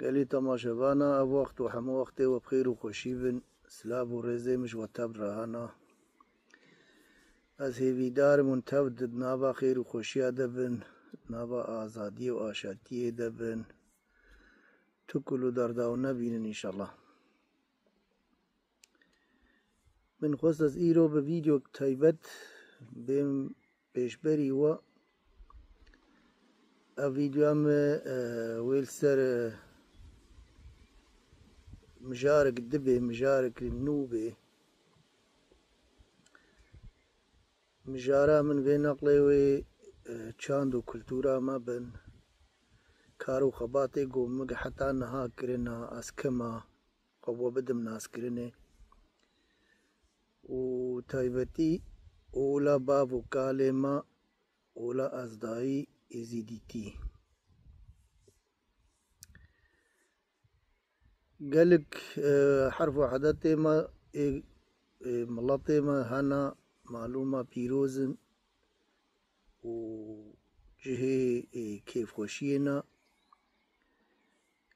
گلی تماشاوانا او وقت و همه وقت و بخیر و خوشی بن سلاب و رزه مش و تب رهانا از هیویدار منتبد نابا خیر و خوشی دبن نابا آزادی و آشاتی دبن تو کلو درداو نبینن انشالله. من خواست از ایرو به ویدیو تایبت بیم پیشبری و ویدیو هم ویل سر مجارك دبي مجارك النوبي مجارا من بين نقلي چاند و كلتورا ما بن كارو خباطي قوم حتى نها كرنا اسكما قوة بدم ناس كرنه و تايبتي اولا باب وكالما اولا ازداي ازيديتي قالك حرف وحدتي ما ملطي ما هنا معلومة بيروزن و جهي كيف خوشينا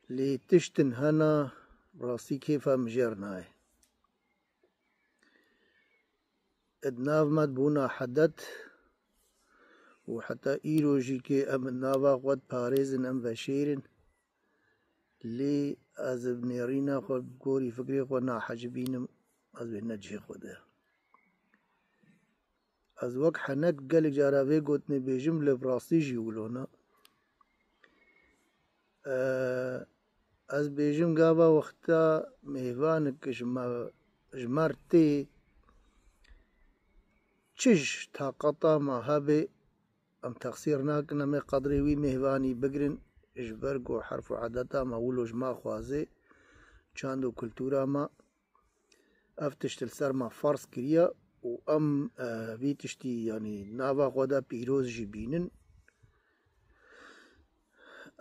لي تشتن هنا راسي كيفا مجرناي ادناف مد بونا حدت وحتى ايروجي كي ام النافا قد باريزن ام بشيرن لي از بنيرينا خود گوري فكري خود نا حجبينم از بنجه خوده از وقت حنك قالك جاراوي قوتني بجملة براسي جيولونا از بيجم قابا وقتا ميوانك جمارتي چش طاقتا ما هبه ام تقصير ناكنا مي قدري وي مهواني بقرن اجبرقو حرف عدتا ما ولوج ما خوازي چاندو كلتورا ما افتشتل سر ما فرس كريا و ام بيتشتي يعني نافا خودا بيروز جبينن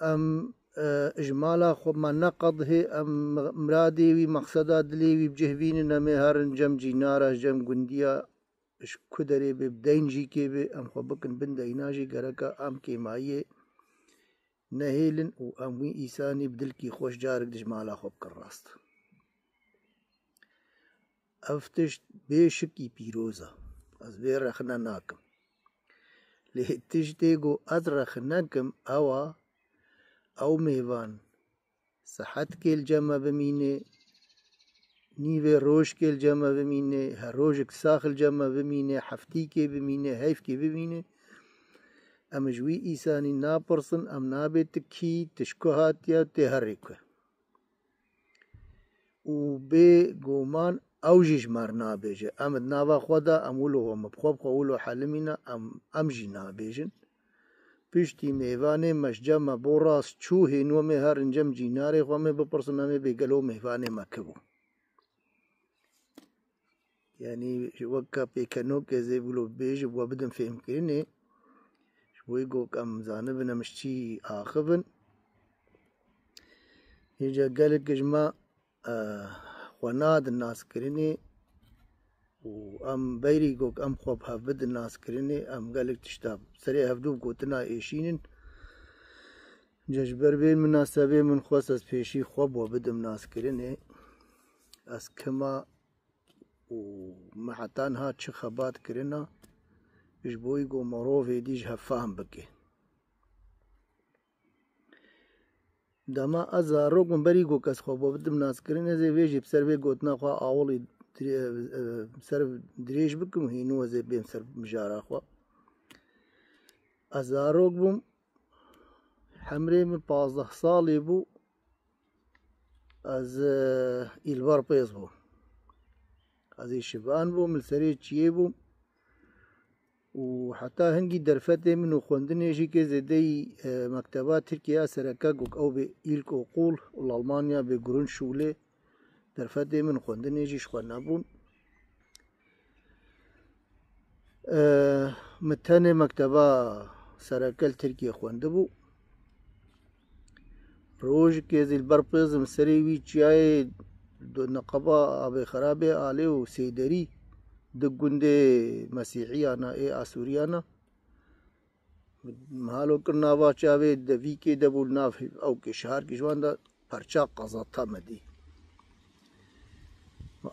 ام اجمالا خو ما نقض هي ام مرادي وي مقصدا دلي وي بجهبينن امي هارن جم جينارا جم گنديا اش كدري ببدين جي كي بي ام خو بكن بند ايناجي غركا ام كي مايه نهيلن و ام وي ايساني بدلكي خوش جارك دجمالا خو بكراست افتش بيشكي بيروزا از بير رخنا ناكم ليه تجديقو ادرخ ناكم او ميوان صحت كي الجمع بمينه نيوه روش كي الجمع بمينه هروجك ساخ الجمع بمينه حفتي كي بمينه هيف كي بمينه ام جوي ايساني نابرسن ام نابت كي تشكوهاتيا تهركه و بي قومان او جيجمار نابيجه ام نابا خودا امولو ومبخوب خوولو حلمينا ام جي نابيجن پشتی میوانه مشجم بوراس چوه نومه هر انجم جیناره خوامه بپرسن همه بگلو میوانه مکبو يعني وكا بيكنو كزي بلو بيج وبدن فهم كيني شوي جو كم زانبنا مشتي آخبن يجا قالك جما وناد الناس كريني وام بيري جوك ام خوب هفبد الناس كريني ام قالك تشتاب سريع هفدوب قوتنا ايشينن ججبر بين مناسبة من خوصص بيشي خوب وبدم ناس كريني اس كما ومحتان هات شخبات كرينا اجبوي جو مروفي ديج هفاهم بكي دما ازارو من بري جو كس خوب وبدم ناس كريني زي ويجي بسر بي قوتنا خوا اولي سر دريش بكم هينو زي بين سر مجارا خوا ازاروك بم حمري من 15 صالي بو از البار بيز بو از شبان بو من سري چيه بو وحتى هنگي درفته منو خوندني جي كي زدي مكتبات تركيا سركا قوك او بي إلكو قول والألمانيا بقرون شولي درفته من خوندني جي شخوانا بون متاني مكتبة سركال تركيا خوندبو روج كي زي البربيز مسري وي چياي دو نقبة ابي خرابي آلي و سيدري دقوندي مسيحيانا اي اسوريانا محالو کرناوا چاوي د وی کې د بول ناف او کې شهر کې ژوند پرچا قزاتا مدی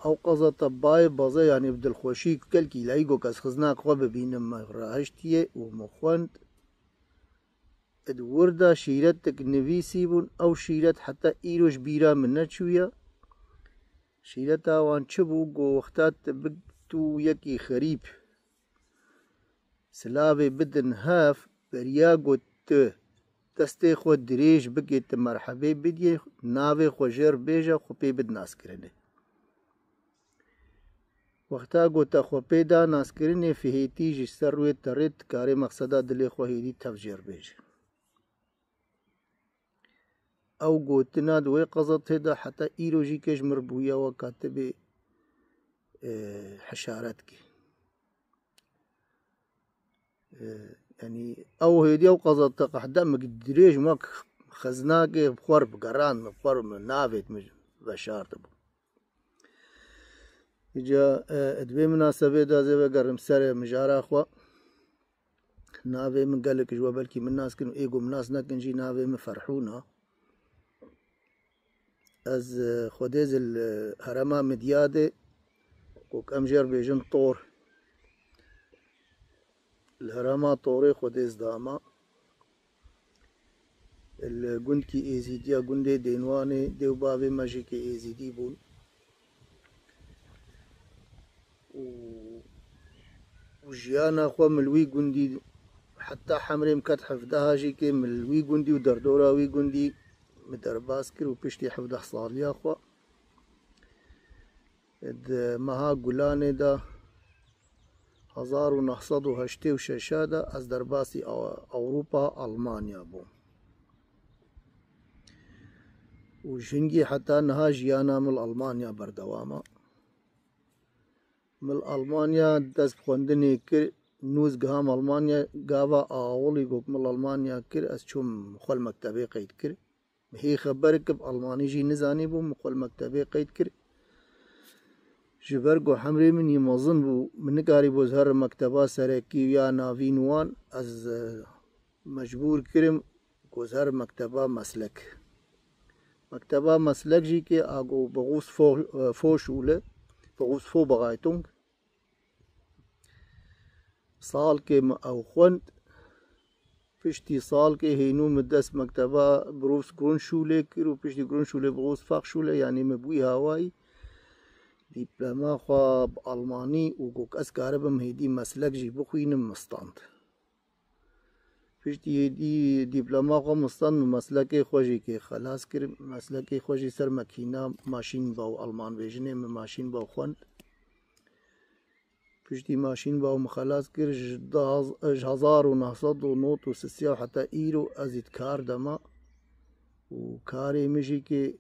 او قزاتا بای بازه یعنی بدلخوشی کل کی لای گو کس خزناک خو ببینم راهشتیه و مخوند ادوردا شیرت تک نویسی بون او شیرت حتی ایروش بیرا من نچویا شیرت آوان چه بو گو وقتات بگتو یکی خریب سلاوی بدن هاف بریا گوت دسته خود دریج بگیت مرحبه بدیه ناوی خو جر بیجا خو پی بد ناس کرنه وقتا گوتا خو پیدا ناس کرنه فهیتی جی سر روی ترید کاری مقصدا دلی خو هیدی تفجیر بیجا او گوتنا دوی قضت هدا حتی ایرو جی کش مربویا و کاتب حشارت کی يعني او هيدي او قضت قحدا مقدريش ماك خزناكي بخور بقران بخور من نافت مش بشار تبو اجا ادبي مناسبة دا زي بقرم سر مجارة اخوا نافي من قالك جوا بلكي من ناس كنو ايقو من ناس ناكن جي نافي مفرحونا از خوديز الهرما مديادة وك امجر بيجن طور الهرما طوري خوديز داما الجند كي ايزيديا جندي دينواني ديو بابي ماجي كي ايزيدي بون وجيانا خو ملوي جندي حتى حمري مكت حفظها جي كي ملوي جندي ودردوراوي جندي مدرباسكر وبشتي حفظه صاليا خو مها گلانه دا 1986 دا از درباسی اوروپا المانیا بوم و جنگی حتی نها جیانا مل المانیا بردواما مل المانیا دست خوندنی کر نوز گهام المانیا گاوا آولی گوک مل المانیا کر از چوم مخول مکتبه قید کر هی خبر کب المانی جی نزانی بوم مخول مکتبه قید کر جبرگو حمري من يمظن بو من نقاري بوزهر مكتبة سركي يا نافينوان از مجبور كرم بوزهر مكتبة مسلك مكتبة مسلك جي كي آگو بغوص فو شولة بغوص فو بغايتونگ صال كي او خوند پشتی سال که هینو مدس مكتبة بروس گرون شولة كرو پشتی گرون شولة بغوص فاق شولة يعني مبوي هاواي دیپلما خوا بألمانی و گوک از کاربم هیدی مسلک جی بخوینم مستاند پشتی هیدی دیپلما خوا مستاند مسلک خوشی که خلاص کرم مسلک خوشی سر مکینا ماشین باو آلمان بیجنه ماشین باو خوند پشتی ماشین باو مخلاص کر 1909 حتی ایرو ازید کار دما و کاری میشی که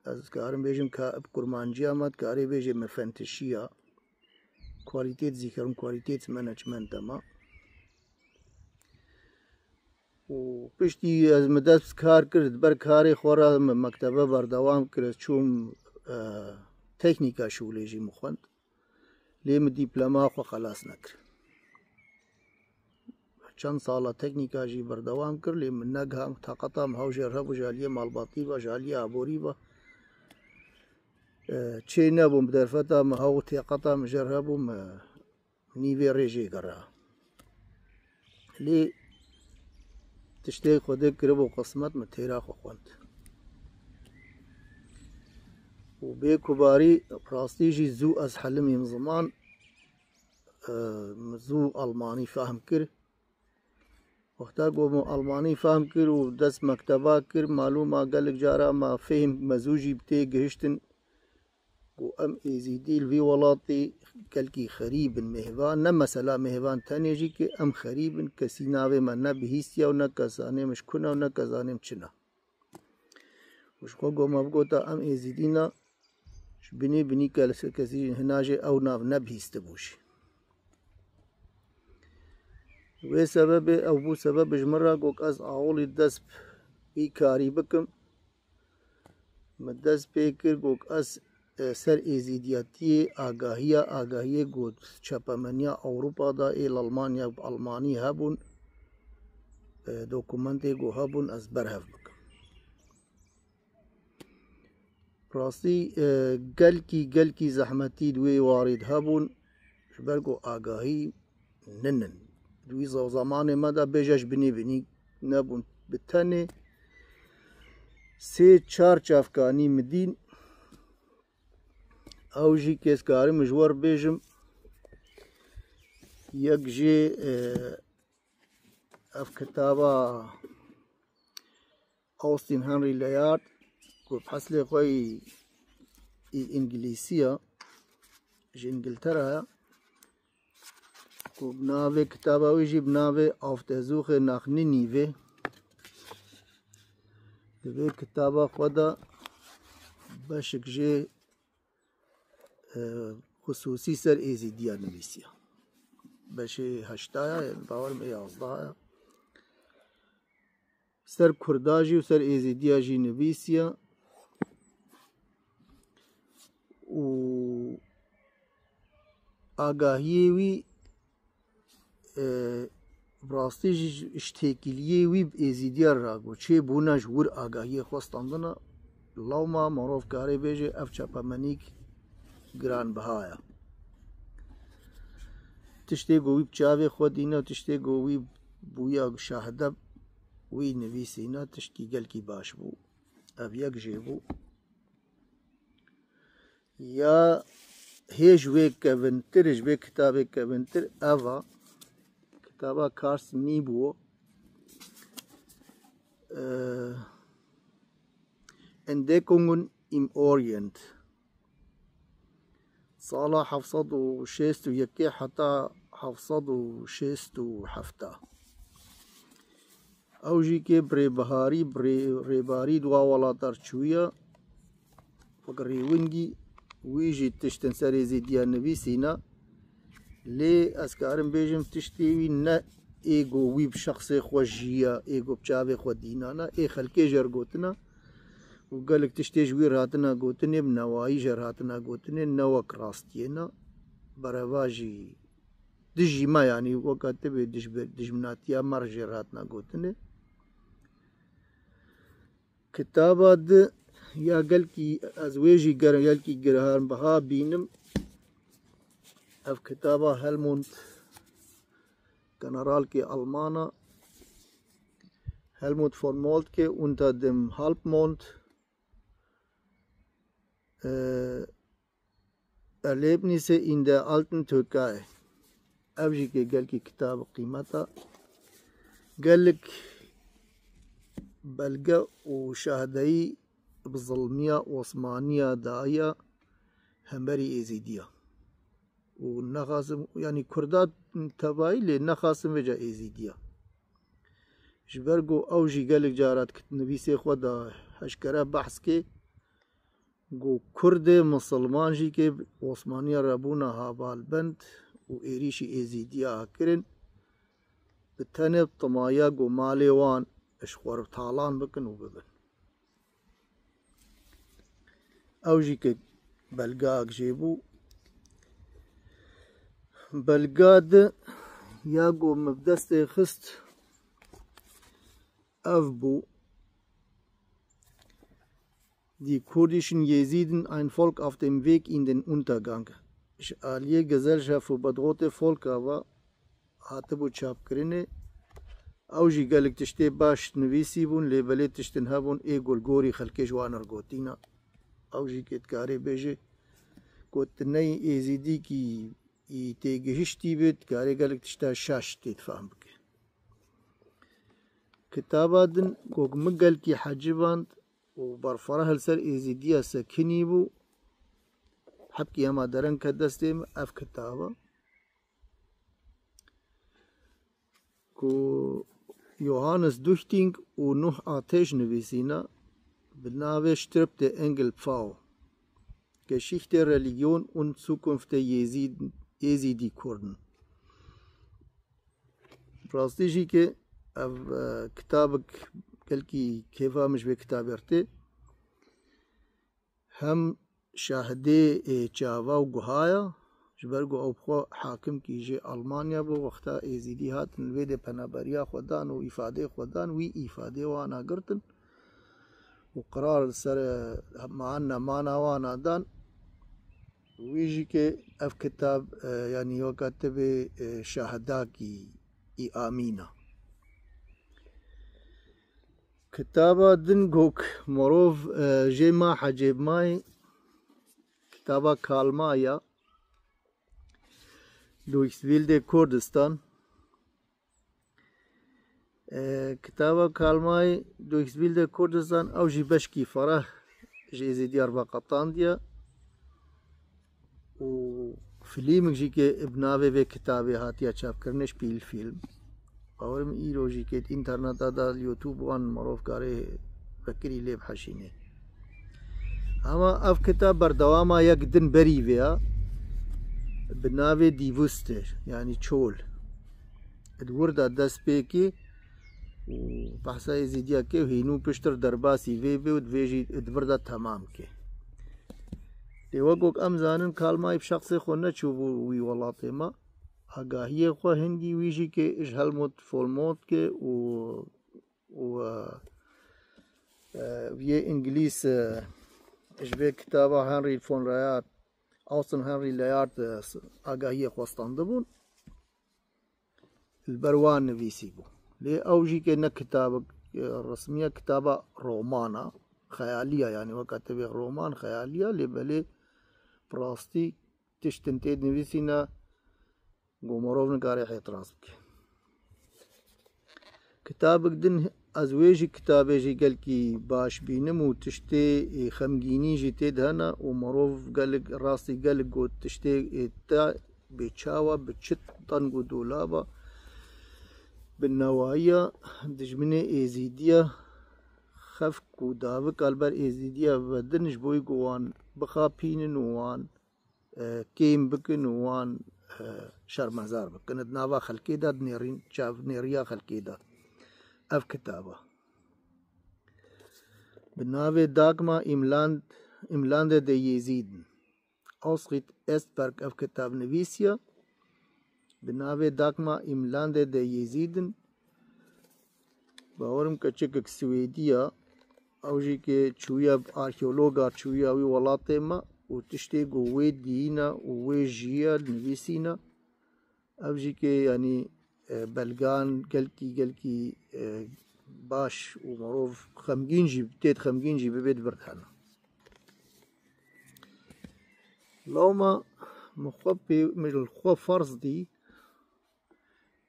از کارم بیجم که کرمانجی آمد کاری بیجم مفنتشیا کوالیتیت ذکرم کوالیتیت منیجمنت اما و پشتی از مدت کار کرد بر کاری خورا مکتبه بردوام کرد چون تکنیکا شوله جی مخوند لیم دیپلما خو خلاص نکر چند ساله تکنیکا جی بردوام کرد لیم نگه طاقتا مهوجر هبو جالیه مالباطی با جالیه عبوری با چه نبوم بدرفتا مهاو تيقطا مجربوم نيفي ريجي قرا لي تشتي خودك كربو قسمت متيرا خوند وبيكو باري راستيجي زو از حلمي من زمان زو ألماني فاهم كر وقتا قوم ألماني فاهم كر ودس مكتبا كر معلومة قالك جارا ما فهم مزوجي بتي قهشتن وام ايزيدي الفي ولاتي كالكي خريب مهبان نما سلا مهبان تاني جي كي ام خريب كسيناوي ما نبهيستيا ونكزاني مش كنا ونكزاني مچنا وش خوغو مبغوتا ام ايزيدينا بني كالسي هناجي او ناف نبهيستبوش وي سبب او بو سبب جمرا قوك از اولي دسب اي كاري بكم مدس بيكر قوك از سر ایزیدیاتی آگاهی گود چپمنیا اوروپا دا ایل المانیا بالمانی هبون دوکومنتی گو هبون از برهف بکم راستی گلکی زحمتی دوی وارد هبون جبرگو آگاهی ننن دوی زمان مدا بجش بنی نبون بتنه 3-4 چافکانی مدین او جی کس کاری مجور بیجم یک جی اف کتابا اوستین هنری لیارد کو بحث لي خوي انجليزية جي انجلترا کو بناوي كتابة ويجي بناوي auf der Suche nach Ninive دبي كتابة خدا باشك جي خصوصي سر ايزيديا نويسيا باشي هشتايا باور مي ازدايا سر كرداجي وسر ايزيديا جي نويسيا و آگاهی وی براستی اشتکیلیه وی ازیدیار راگو چه بوناش ور آگاهی خواستندنا لوما معروف کاری بیجه اف چاپمنیک گران بهایا تشتی گوی بچاوی خودینا تشتی گوی بویا شاهده وی نویسینا تشتی گل کی باش بو اف یک جیبو یا هیچ وی کونترش به کتاب کونتر اوا کتابا کارس نیبو Entdeckungen im Orient سال 761 حتى 767 اوجی که بری دوا والا ترچویا فقری ونگی ويجي تشتن سري زيديا نبيسينا لي اسكارم بيجم تشتيوي نا ايغو ويب شخصي خوجيا ايغو بچاوي خودينا نا اي خلقي جرغوتنا وقالك تشتيج وي راتنا غوتني بنواي جراتنا غوتني نوك راستينا برواجي دجي ما يعني وقت بي دجمناتيا مرجراتنا غوتني كتابات یا گل کی از ویجی گل کی گرهان بها بینم اف کتابا هلموند جنرال کی آلمانا Helmut von Moltke unter dem Halbmond Erlebnisse in der alten Türkei أبجي قال لك كتاب قيمته قال لك بلقى وشاهدي بظلمية وعثمانية داعية همبري إيزيدية ونخاسم يعني كردات تباي لنخاسم وجا إيزيدية جبرقو أوجي قال لك جارات نبي سيخوة دا هشكرا بحث كي گو کرد مسلمان جی که عثمانی ربونا هابال بند و ایریشی ایزیدیا کرن بتنه طمایا گو مالی وان اشخور تالان بکن و ببن او جی که بلگاک جیبو بلگاد یا گو مبدست خست اف بو Die kurdischen Jesiden ein Volk auf dem Weg in den Untergang. Alle Gesellschaft für bedrohte Völker war, hatte bu çapkırını, avji gelip tişte baş nivisi bun, lebele tişten habun e golgori xalke jwanar gotina. Avji ketkare beje, kotnay ezidi ki te gehişti bit, kare gelip tişte şaş tet fahm bike. Kitabadın gogmgel ki haciband, وبرفرها لسر إيزيديا سكني بو حبكي يما درن كدستيم أف كتابة كو يوهانس دوشتينج ونوح آتش نويسينا بناوه Stirbt der Engel Pfau Geschichte, Religion und Zukunft der Jesidi-Kurden براستيجي كي أف كتابك كلكي كيفا مش بكتاب ارتي هم شاهدي چاوا وغهايا جبرگو او بخو حاكم كي جي ألمانيا بو وقتا ايزيدي هات نويد پنابريا خودان و افاده خودان وي افاده وانا گرتن وقرار سر معنا مانا وانا دان ويجي كي اف كتاب يعني هو كاتب شهداكي اي امينه كتابة دنگوك مروف جيما حجيب ماي كتابة كالمايا دويسفيل دي كردستان كتابة كالماي دويسفيل دي كردستان او جي بشكي فرح جي ديار باقطان ديا و فيلم جي كي ابناوي في كتابة هاتيا چاپ کرنش بيل فيلم باورم ایرو جی که اینترنت دا یوتیوب وان معروف کاره فکری لیب حشینه اما اف کتاب بردواما یک دن بری ویا بناوی دیوسته یعنی چول ادور دا دست پیکی و بحثا ازیدیا که هینو پشتر درباسی وی بی و دویجی ادور دا تمام که دیوگوک امزانن کالمای بشخص خونه چوبو وی ولاتی ما آگاهی خو هندی ویجی که اش هلموت فولموت که و وی انگلیس اش به کتابه هنری فون رایات آسن هنری لیارت آگاهی خواستانده بون البروان نویسی بو لی اوجی که نه کتاب رسمیه کتابه رومانا خیالیه یعنی وقت به رومان خیالیه لی بله براستی تشتنتید نویسی نه گومروف نکاری اعتراض بکی کتابک دن از ویجی کتابه جی گل کی باش بینم و تشتی خمگینی جی تید هنا و مروف گل راستی گل گو تشتی تا بچاوا بچت تنگو دولابا بالنوایا دجمنه ایزیدیا خفک و داوک البر ایزیدیا و دنش بوی گوان بخا پینن وان کیم بکن وان شرمزار بكنت نافا خلقي دا نيرين شاف نيريا خلقي دا اف كتابة بناوي داكما املاند دي يزيد اوسقيت استبرك اف كتاب نويسيا بناوي داكما املاند دي يزيد باورم كچك سويديا اوجي كي چويا اركيولوغا چويا وي ولاتما و تشتي گوه دينا و جيا نويسينا اوجي كي يعني بلغان گلكي باش و معروف خمگين جي بتيت خمگين جي ببيت برتانا لوما مخبي من الخوف فرض دي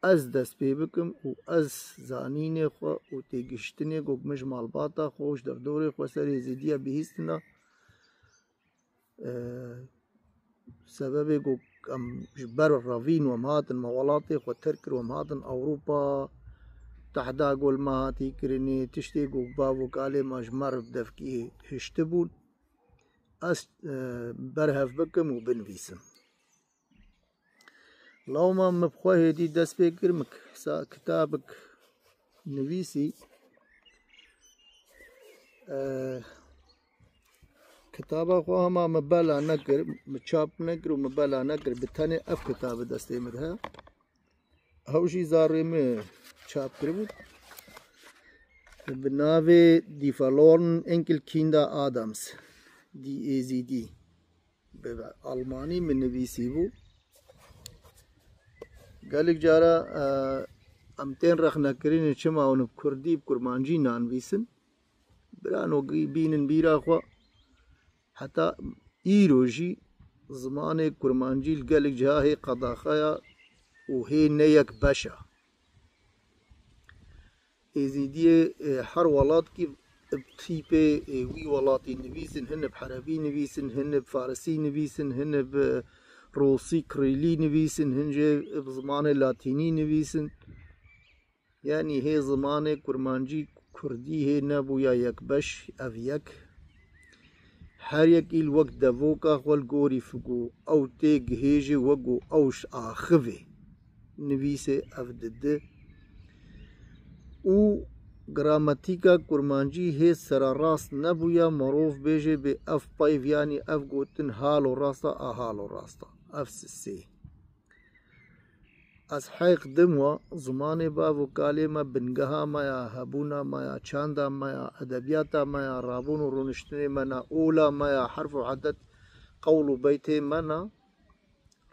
از دست پی بکم و از زانین خو و تیگشتنی گوگ مجمال باتا خوش در دور خو سر زیدیا بهیستنا سبب گوگ ام جبر الرافين ومهاتن موالاتي خو تركر ومهاتن اوروبا تحدا قول مهاتي كرني تشتي گوگ بابو كالي مجمر بدفكي هشتبون از برهف بكم و بنويسم لو ما مبخوه دي دست بكرمك كتابك نويسي كتابه خو هما مبالا نكر متشاب نكر ومبالا نكر بتاني اف كتاب دستي مدها هوشي زاري me چاپ کرد بناوی دی verloren Enkelkinder Adams die AZD به آلمانی من نویسی بود قالك جارا امتين رخنا كرين شما ونب كردي بكرمانجي نانويسن برانو بينن بيرا خوا حتى ايروجي زمان كرمانجي قالك جاهي قضاخايا وهي نيك باشا ازيدي حر ولات كي بتيبه وي ولاتي نويسن هن بحربي نويسن هن بفارسي نويسن هن روسي كريلي نويسن هنجي بزمان لاتيني نويسن يعني هي زمان كرمانجي كردي هي نبويا يك بش افيك هر يك الوقت دفوكا خول غوري فقو او تيج هيجي وقو اوش اخفي نويسه افدد و گراماتیکا کرمانجی هی سر راست نبویا معروف بیجه به اف پایو یعنی اف گوتن حال و راستا احال و راستا اف سی از حیق دموا زمانê bav û kalê me bingeha me ya hebûna me ya çanda me ya edebiyata me ya rabûn û rûniştinê me na ola me ya herf û edet qewl û beytê me na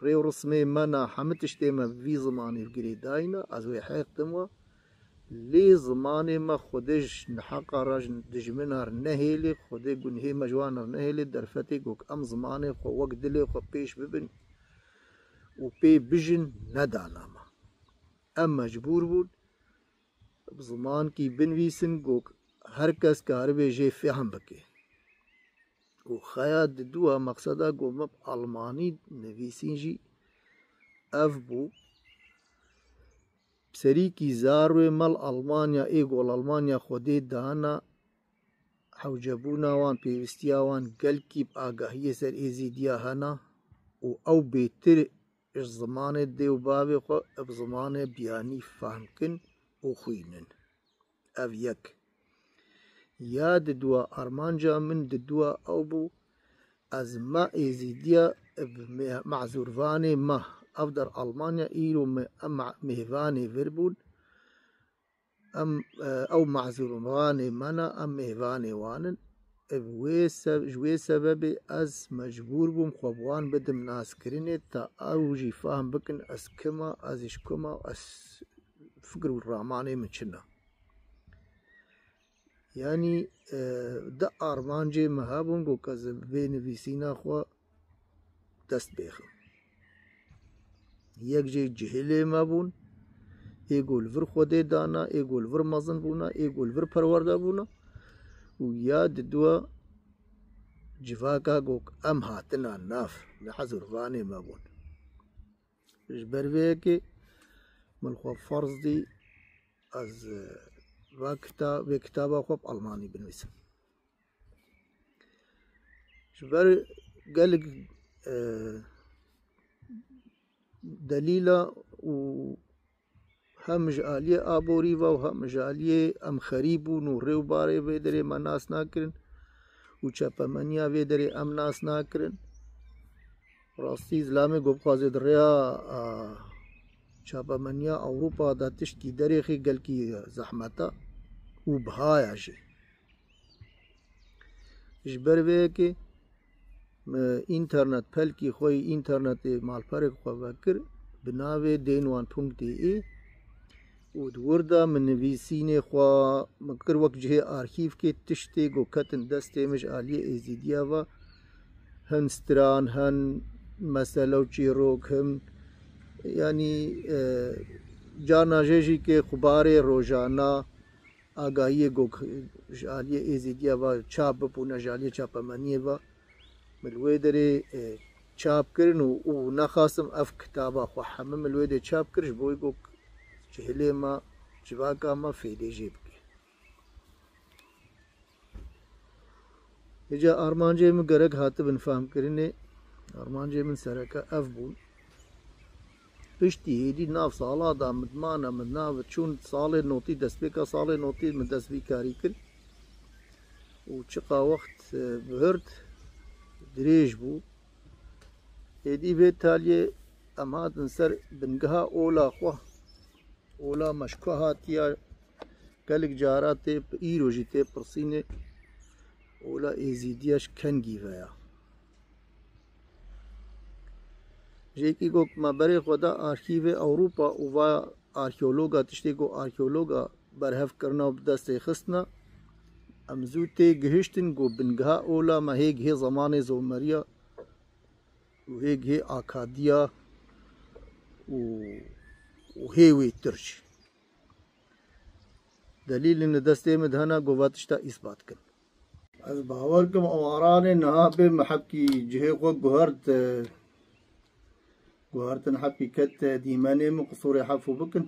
rê û rismê me na hemû tiştê me vî zimanê girê dayîne ez wê heyq dimwa lê zimanê me xwedê ji niheqa re ji dijmina re nehêlê xwedê gunihê me ji wan re nehêlê derfetê got em zimanê xwe wek dilê xwe pêş bibin û pê bijin nedana me em mecbûr bûn bi zimankî binivîsin got her kes karibe jê fehm bike û xeya diduwa meqseda got me bi almanî nivîsîn jî ev bû serîkî zarwê mel Almanya ê gol Almanya xwedê dana hewcebûna wan pêwistiya wan gelkî bi agahiyê ser êzîdiya hene û ew bêtir ji zimanê dê û bavê xwe bi zimanê biyanî fehmkin û xwînin ev yek ya diduwa armanca min diduwa ew bû ez me êzîdiya bi mezûrvanê me ev der Almanya îro em mêvanê vir bûn em ew mezûrvanê me ne em mêvanê wan in ji wê sebebê ez mecbûr bûm xwe bi wan bidim naskirinê ta ew jî fehm bikin ez kim a ez ji ku me ez fikir û ramanê min çi ne yanî di armancê me hebûn got ez vê nivîsîna xwe dest bêxim yek jê cihilê me bûn ê got li vir xwedê dana ê got li vir mezin bûna ê got li vir perwerde bûna û ya diduwa civaka got em hatina nav li hezûrvanê me bûn ji ber vê yekê min xwe ferz dî ez vê kitaba xwe bi almanî binivîsim ji ber gelek delîla û hem ji aliyê aborîva û hem ji aliyê em xerî bûn û rê û barê vê derê me nas nakirin û çepemeniya vê derê em nas nakirin rastî zilamê got bixwaze di rêya çepemeniya Ewropa de tiştî derê xê gelkî zehmet e û bihaya jî ji ber vê yekê înternet pelkî xwe yî înternetê malperek xwe vekir bi navê dênwan.de û di wir de min nivîsînê xwe min kir wek cihê arxîvkê tiştê got ketin destê min ji aliyê êzîdiya ve hin stran hin mesele û çîrok hin yanî carna jê jî kê xwebarê rojana agahiyê got ji aliyê êzîdiya ve çap bibûne ji aliyê çapemeniyê ve min li wê derê çap kirin û nexwasim ev kitaba xwe hemû min li wê de çap kir ji bo wê got cihilê me civaka me fêdê jê bike hêja armancê min gerek hatibin fehmkirinê armancê min sereke ev bûn piştî hêdî nav sala da midmana min navê çûn salê notî destpêka salê notî min destbîkarî kir û çiqa wext bihird dirêj bû hêdî vê taliyê em hatin ser bingeha ola xwe ola meşku hatiya gelek cara tê îro jî tê pirsînê ola êzîdiya ji kengî veya jêkî got me berê xwe da arxîvê Ewropa û vaya arxeologa tiştê got arxeologa berhevkirina û bi destê xistina em zû tê gihiştin got bingeha ola me hê gihê zemanê zomeriya û hê gihê akadiya û hê wê tir jî delîlên li destê min de hene got ve tişta îsbat kin ez bawer kim awaranê niha bê me hepkî cihê xwe guhartin hepkî ket dîmenê min qisûrê hefû bikin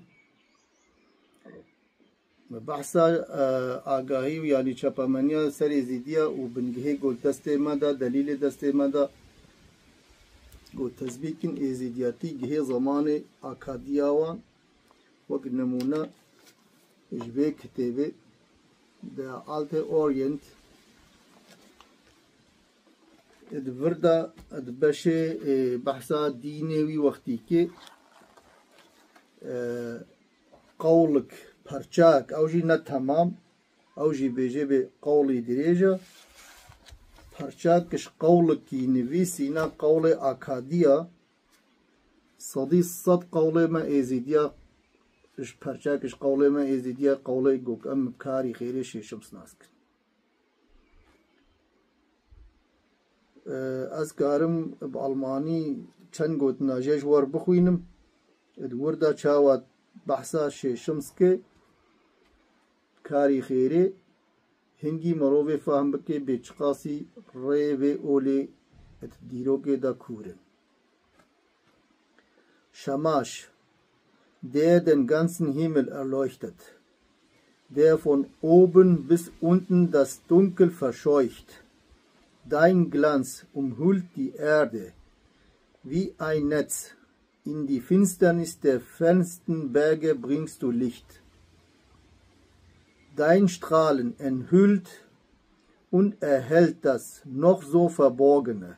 behsa agahî yanî çepemeniya ser êzîdiya û bingehê got destê me de delîlê destê me de got tezbîkên êzîdiyatî gihê zemanê akadiya wan wek nimûne ji vê kitêbê The Alte Orient di vir de di beşê behsa dînê wî wextîkê قولك پرچاك او جي نه تمام او جي بيجي بقولي دريجة پرچاكش قولكي نويسينا قولي اكاديا صدي صد قولي ما ايزيديا اش پرچاكش قولي ما ايزيديا قولي قوك ام بكاري خيري شمس ناسك از كارم بالماني چند گوت ناجيش ور بخوينم ادور دا چاوات بحثا شمس كي كاري خيري هنگي مروفي فهم بكي بچقاسي ري اولي اتديرو كي دا كورن Shamash, der den ganzen Himmel erleuchtet, der von oben bis unten das Dunkel verscheucht. Dein Glanz umhüllt die Erde wie ein Netz. In die Finsternis der fernsten Berge bringst du Licht. Dein Strahlen enthüllt und erhellt das noch so Verborgene.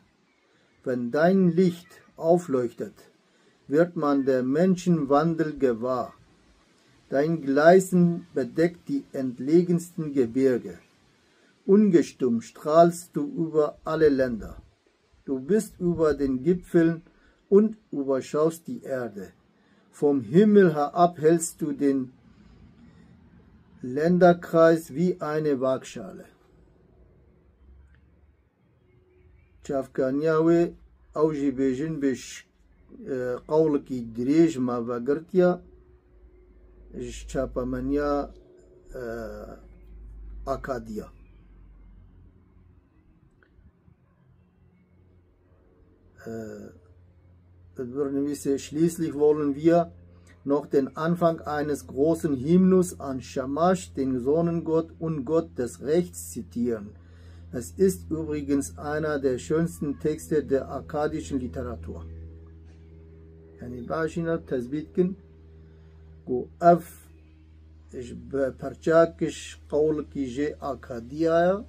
Wenn dein Licht aufleuchtet, wird man der Menschenwandel gewahr. Dein Gleisen bedeckt die entlegensten Gebirge. Ungestüm strahlst du über alle Länder. Du bist über den Gipfeln und überschaust die Erde. Vom Himmel herab hältst du den Länderkreis wie eine Waagschale. Çavkaniyawe او jî bêjin bê qewlekî dirêj ma vegirtiya ji çapemeniya Akadiya. Schließlich wollen wir noch den Anfang eines großen Hymnus an Shamash, den Sonnengott und Gott des Rechts, zitieren. Es ist übrigens einer der schönsten Texte der akkadischen Literatur. Yani başına tezbit kin ku ev perçakiş qawlki je Akadiyaya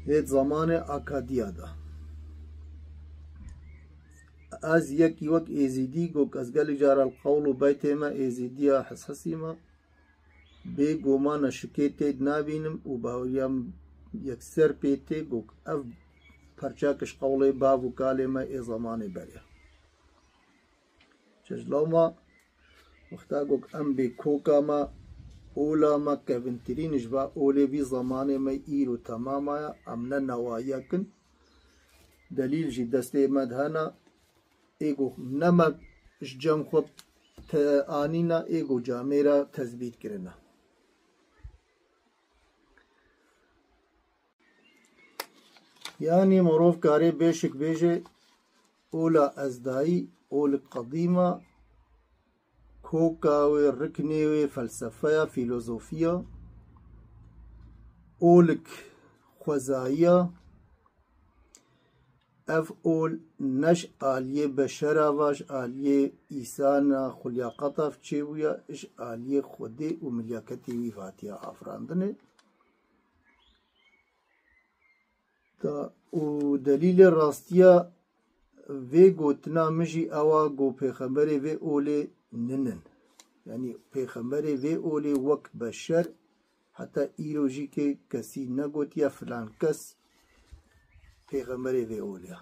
et zamanı Akadiyada. Az yek yok ezidi gok az gali jaral qawlu baytema ezidiya hasasima be gomana şikete nabinim u bawiyam yekser pete gok ev perçakiş qawli bavu kalema e zamanı beriya. Çejlama وقتا گوک ام بی کوکا ما اولا ما کبنترین جبا اولی بی زمانه ما ایرو تماما امنا نوایا کن دلیل جی دسته مدهانا ایگو نما جم خوب آنینا ایگو جامیرا تثبیت کرنا yani مروف کاری بیشک بیجه اولا ازدائی اول قدیمه كوكاوي ركنيوي فلسفية فيلوزوفية أولك خوزايا اف اول نش آلية بشرة واش آلية إيسانا خلياقتا فچيويا اش آلية خودي وملياكتي وفاتيا آفراندنه تا و دليل راستيا وی گوتنا مجی اوا گو پیغمبری وی اولی ننن یعنی پیغمبری وی اولی وک بشر حتی ایروجی که کسی نگوتیا فلان کس پیغمبری وی اولیا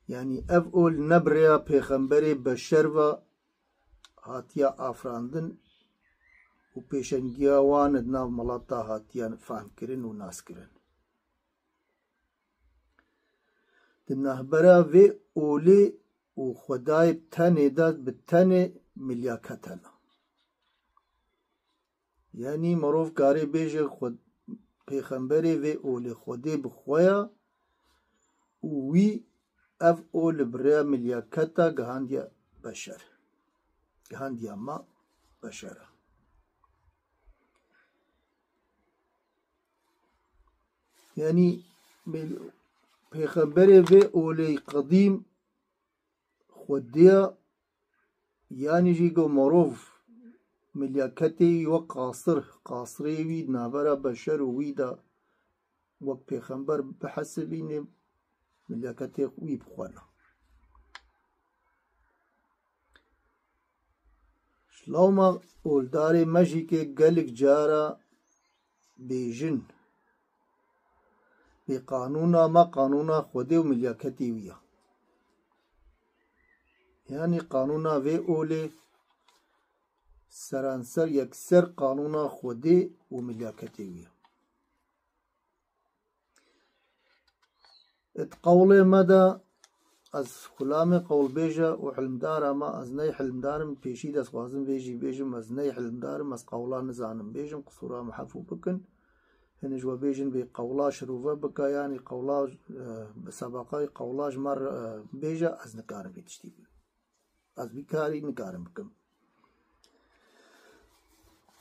یعنی اف اول نبریا پیغمبری بشر و هاتیا آفراندن و پیشنگیا وان ناو ملاتا هاتیا فهم کرن و ناس کرن دنهبرا وی اولی و خدای تنه داد به تنه ملیاکتنا یعنی مروف کاری بیجه خود پیغمبری وی اولی خودی بخویا وی اف اول بریا ملیاکتا گهاندیا بشر گهاندیا ما بشر یعنی پیغمبری وی اولی قدیم خودیا یعنی جیگو مروف ملیاکتی و قاصری وی نابرا بشر وی دا وک پیغمبر بحسبین ملیاکتی وی بخوانا لوما اولداري مجي كي قلق جارا بيجن بقانونا ما قانونا خودي وملياكتي ويا يعني قانونا في اولي سرانسر يكسر قانونا خودي وملياكتي ويا اتقولي مدى از خلامي قول بيجا وحلمدار اما از ني حلمدارم بيشي دس خوازم بيجي بيجم از ني حلمدارم از قولا نزانم بيجم قصورا محفو بكن هنجوا بيجن بقولا شروفا بكا يعني قولا بسابقاي قولاج مر بيجا از نكارم بيتشتي از بكاري نكارم بكم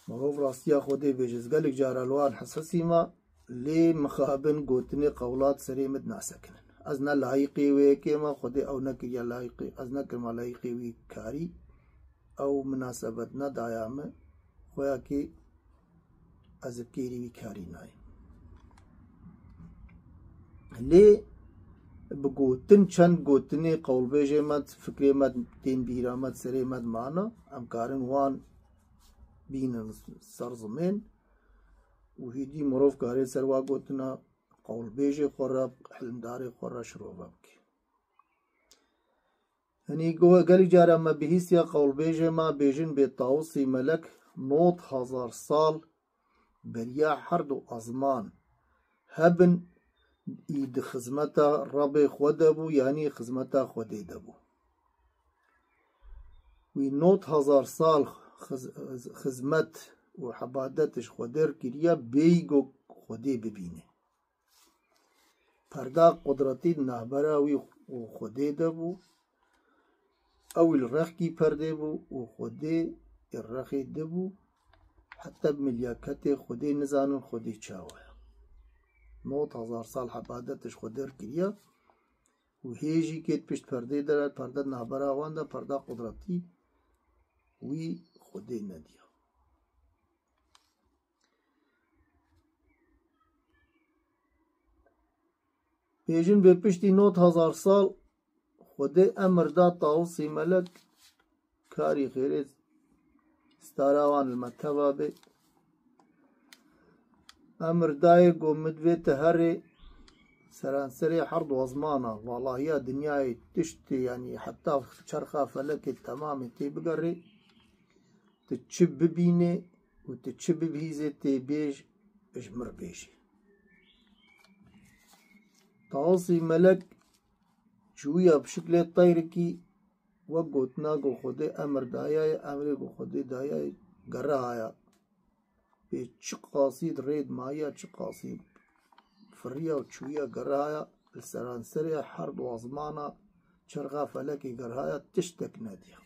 مروف راستيا خودي بيجز قالك جارا لوان حساسي ما لي مخابن قوتني قولات سريمد ناسكن ازنا لايقي ويكي ما خودي او نكريا لايقي ازنا كما لايقي وي كاري او مناسبتنا دايامه خويا كي ازكيري وي كاري ناي لي بقوتن چند قوتني قول بيجي مد فكري مد تين بيرا مد سري مد معنا امكارن وان بين سرزمين وهيدي مروف كاري سروا قوتنا قول بيجي خراب حلمداري خرا شروبا بكي يعني قالي جارا ما بهيسيا قول بيجي ما بيجن بطاوسي ملك 9000 سال بريا حرد وأزمان هبن ايد خزمتا ربي خودبو يعني خزمتا خودي دبو وي 9000 سال خزمت وحبادتش خودر كريا بيگو خودي ببينه فردا قدرتي نهبراوي وخودي دبو او الرخي پرده بو وخودي الرخي دبو حتى بملياكتي خودي نزانون خودي چاوه 9000 سال حبادتش خودر كريا وهيجي كيت پشت پرده دارد پرده نهبراوان دا پرده قدرتي وي خودي نديا بيجن بپشتی 9000 سال خودي امر دا طاوسي ملك كاري خيرت ستاراوان المتبا بي امر داي قومد بي تهري سرانسري حرب وزمانه والله يا دنياي تشتي يعني حتى شرخة فلك تمام تي بقري تتشب بيني وتتشب بهيزي تي بيج اجمر بيجي طاوسي ملك شوية بشكل طيركي وقوتنا قو خودي امر داياي امري قو خودي داياي قرايا بيتش قاصيد ريد مايا تش قاصيد فريا وشوية قرايا السرانسرية حرب وزمانة شرغا فلكي قرايا تشتك نادية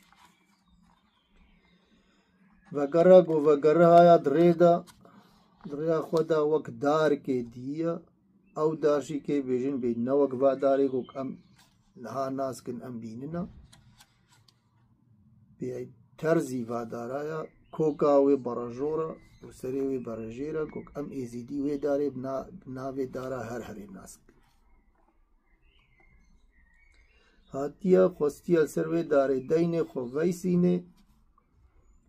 وقرا قو وقرايا دريدا دريا خدا وك دار كي ديا او دارشي كي بيجن بي نوك باداري قو ام لها ناس كن ام بيننا بي ترزي بادارايا كوكا وي براجورا وسري وي براجيرا قو ام ايزيدي وي داري بناوي دارا هر هري ناس هاتيا خوستيا سروي داري ديني خو ويسيني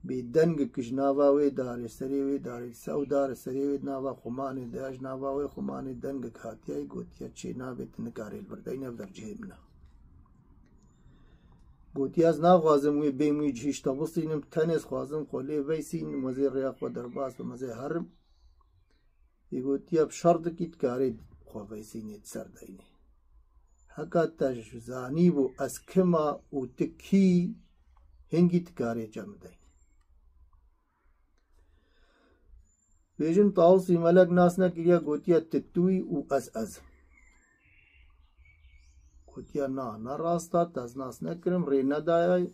بي دنگ كجناوا وي داري سري وي داري سو داري سري وي ناوا خماني داج ناوا وي خماني دنگ هاتيا قوتيا چي ناوي تنكاري البردين افدر جهبنا قوتياز ناغازم وي بيموي جهش تبصينم تنس خوازم خولي ويسين مزي رياق و درباس و مزي هرم يقوتيا بشرط كي تكاري خو ويسيني تسر ديني حكا تجزاني بو اسكما و تكي هنگي تكاري جم ديني بيجن طاوسي ملك ناسنا كريا قوتيا تتوي و از قوتيا نا راستا تاز ناس نكرم ري ندايا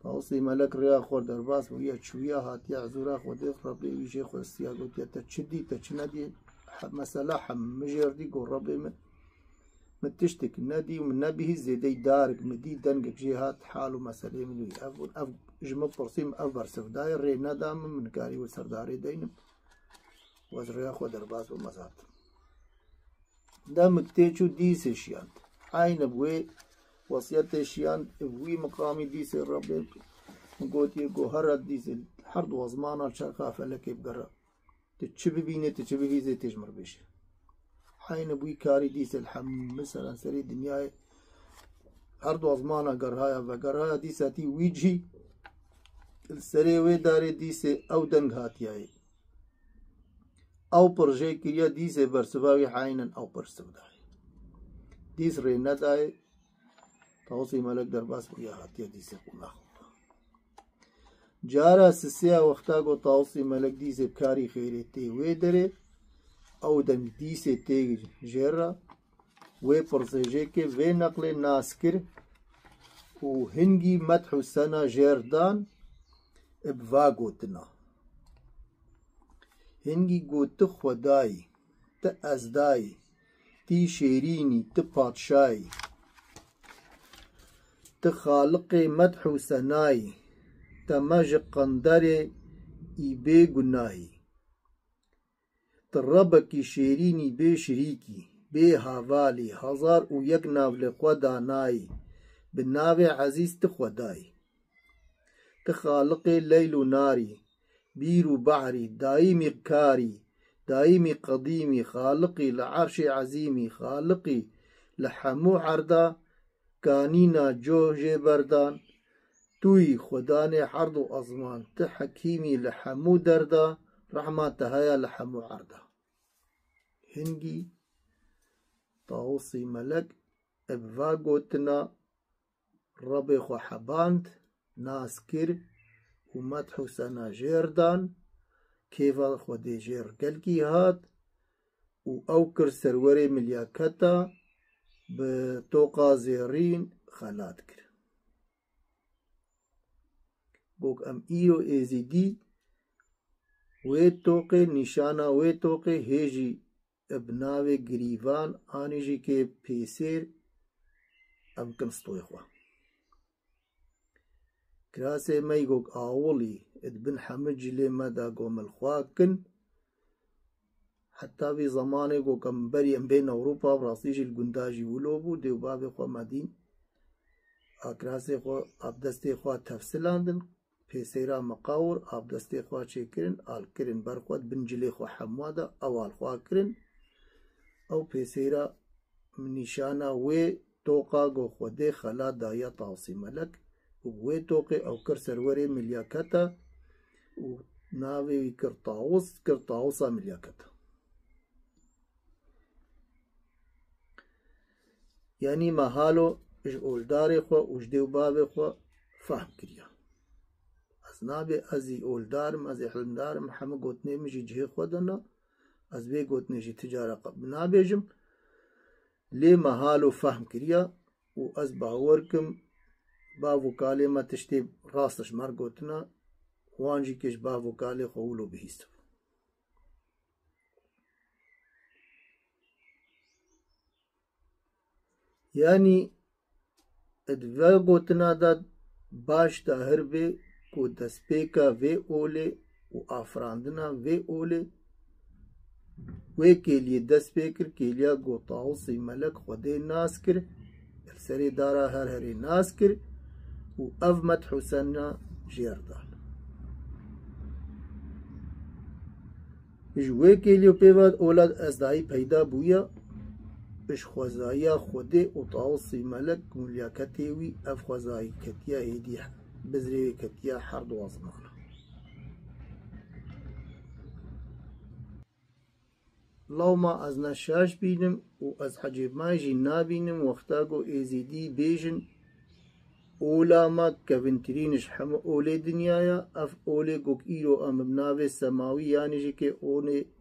طاوسي ملك ريا خور درباس ويا شويا هاتيا عزورا خودي ربي ويجي خوستيا قوتيا تشدي تشندي مسألة حم مجردي قو ربي متشتك ندي ومن نبيه زيدي دارك مدي دنقك جهات حالو مسألة منوي اف جمع برسيم اف برسف داير ري ندام من كاري وسرداري دينم وزريا خو درباس ومزات دا مكتيشو ديسي شيان عين بوي وصيت شيان بوي مقامي ديسي ربي قوتي قوهرة ديزل حرد وزمانا شرخا فلكي بقرا تتشبه بيني تتشبه بيزي تجمر بيش حين بوي كاري ديس الحم مثلا سري دنياي حرد وزمانا قرهايا وقرهايا ديساتي ويجي السري ويداري ديسي او دنگ هاتياي او پرجي كريا ديسي برسباوي حينا او برسبداي ديس رينا داي توصي ملك درباس بريا هاتيا ديسي قناخ جارا سسيا وقتا کو توصي ملك ديسي بكاري خيري تي ويدري او دنگ ديسي تي جيرا وي پرسجي كي وي نقل ناسكر و هنگي مدح سنة جيردان ابوا گوتنا هنگي گوت خداي ت ازداي تي شيريني ت پادشاي ت خالق مدح سناي ت مج قندر اي بي گناهي ت ربكي شيريني بي شريكي بي هاوالي هزار و يك ناول خداناي بالناوي عزيز تخداي تخالق ليل ناري بيرو بحري دايمي كاري دايمي قديمي خالقي لعرش عزيمي خالقي لحمو عردا كانينا جو جبردان توي خداني حرد أزمان تحكيمي لحمو دردا رحمة تهيا لحمو عردا هنجي طاوصي ملك ابفاقوتنا ربي خو حباند ناسكر ومدح سنة جيردان كيفا خودي جير قلقي هات و اوكر سروري ملياكتا بتوقع زيرين خلات كر بوك ام ايو ايزي دي وي توقي نشانا وي توقي هيجي ابناوي گريوان آنيجي كي بيسير ام كم ستويخوا كراسي ميقوك آولي ادبن حمج لي مدى قوم الخواكن حتى في زماني قو كم بري بين أوروبا براسيج القنداجي ولوبو ديو بابي خوا مدين اكراسي خوا ابدستي خوا تفسلاندن بيسيرا مقاور ابدستي خوا چيكرن آل كرن برخوات بنجلي خوا حموادا اوال خوا كرن او بيسيرا منشانا وي توقا قو خودي خلا دايا طاوسي ملك ووي توقي او كر سروري ملياكتا و ناوي كرطاوسا ملياكتا يعني محالو اج اولداري خوا اج ديو بابي خوا فهم كريا از نابي ازي اولدارم ازي حلمدارم حما قوتني مجي جهي خودنا از بي قوتني جي تجارة قب نابيجم لي محالو فهم كريا و از باوركم با وكالي ما تشتي راستش مرقوتنا وانجي كش با وكالي خولو بهيستو يعني ادوه قوتنا دا باش تاهر بي کو دسپيكا وي اولي و آفراندنا وي اولي وي كيلي دسپيكر كيليا قو طاوصي ملك خودي ناسكر السري دارا هرهري ناسكر و اف مدح سنة جيردان جوه كيليو بيواد اولاد ازداي پیدا بويا اش خوزايا خودي و طاوصي ملك ملياكتي وي اف خوزاي كتيا هيدي بزري كتيا حرد وازمانا لو ما از نشاش بينم و از حجيب ماجي نابينم وقتاقو ايزيدي بيجن اولا ما كفنترينش حما اولي دنيايا اف اولي قوك ايرو ام بناوي سماوي يعني جيكي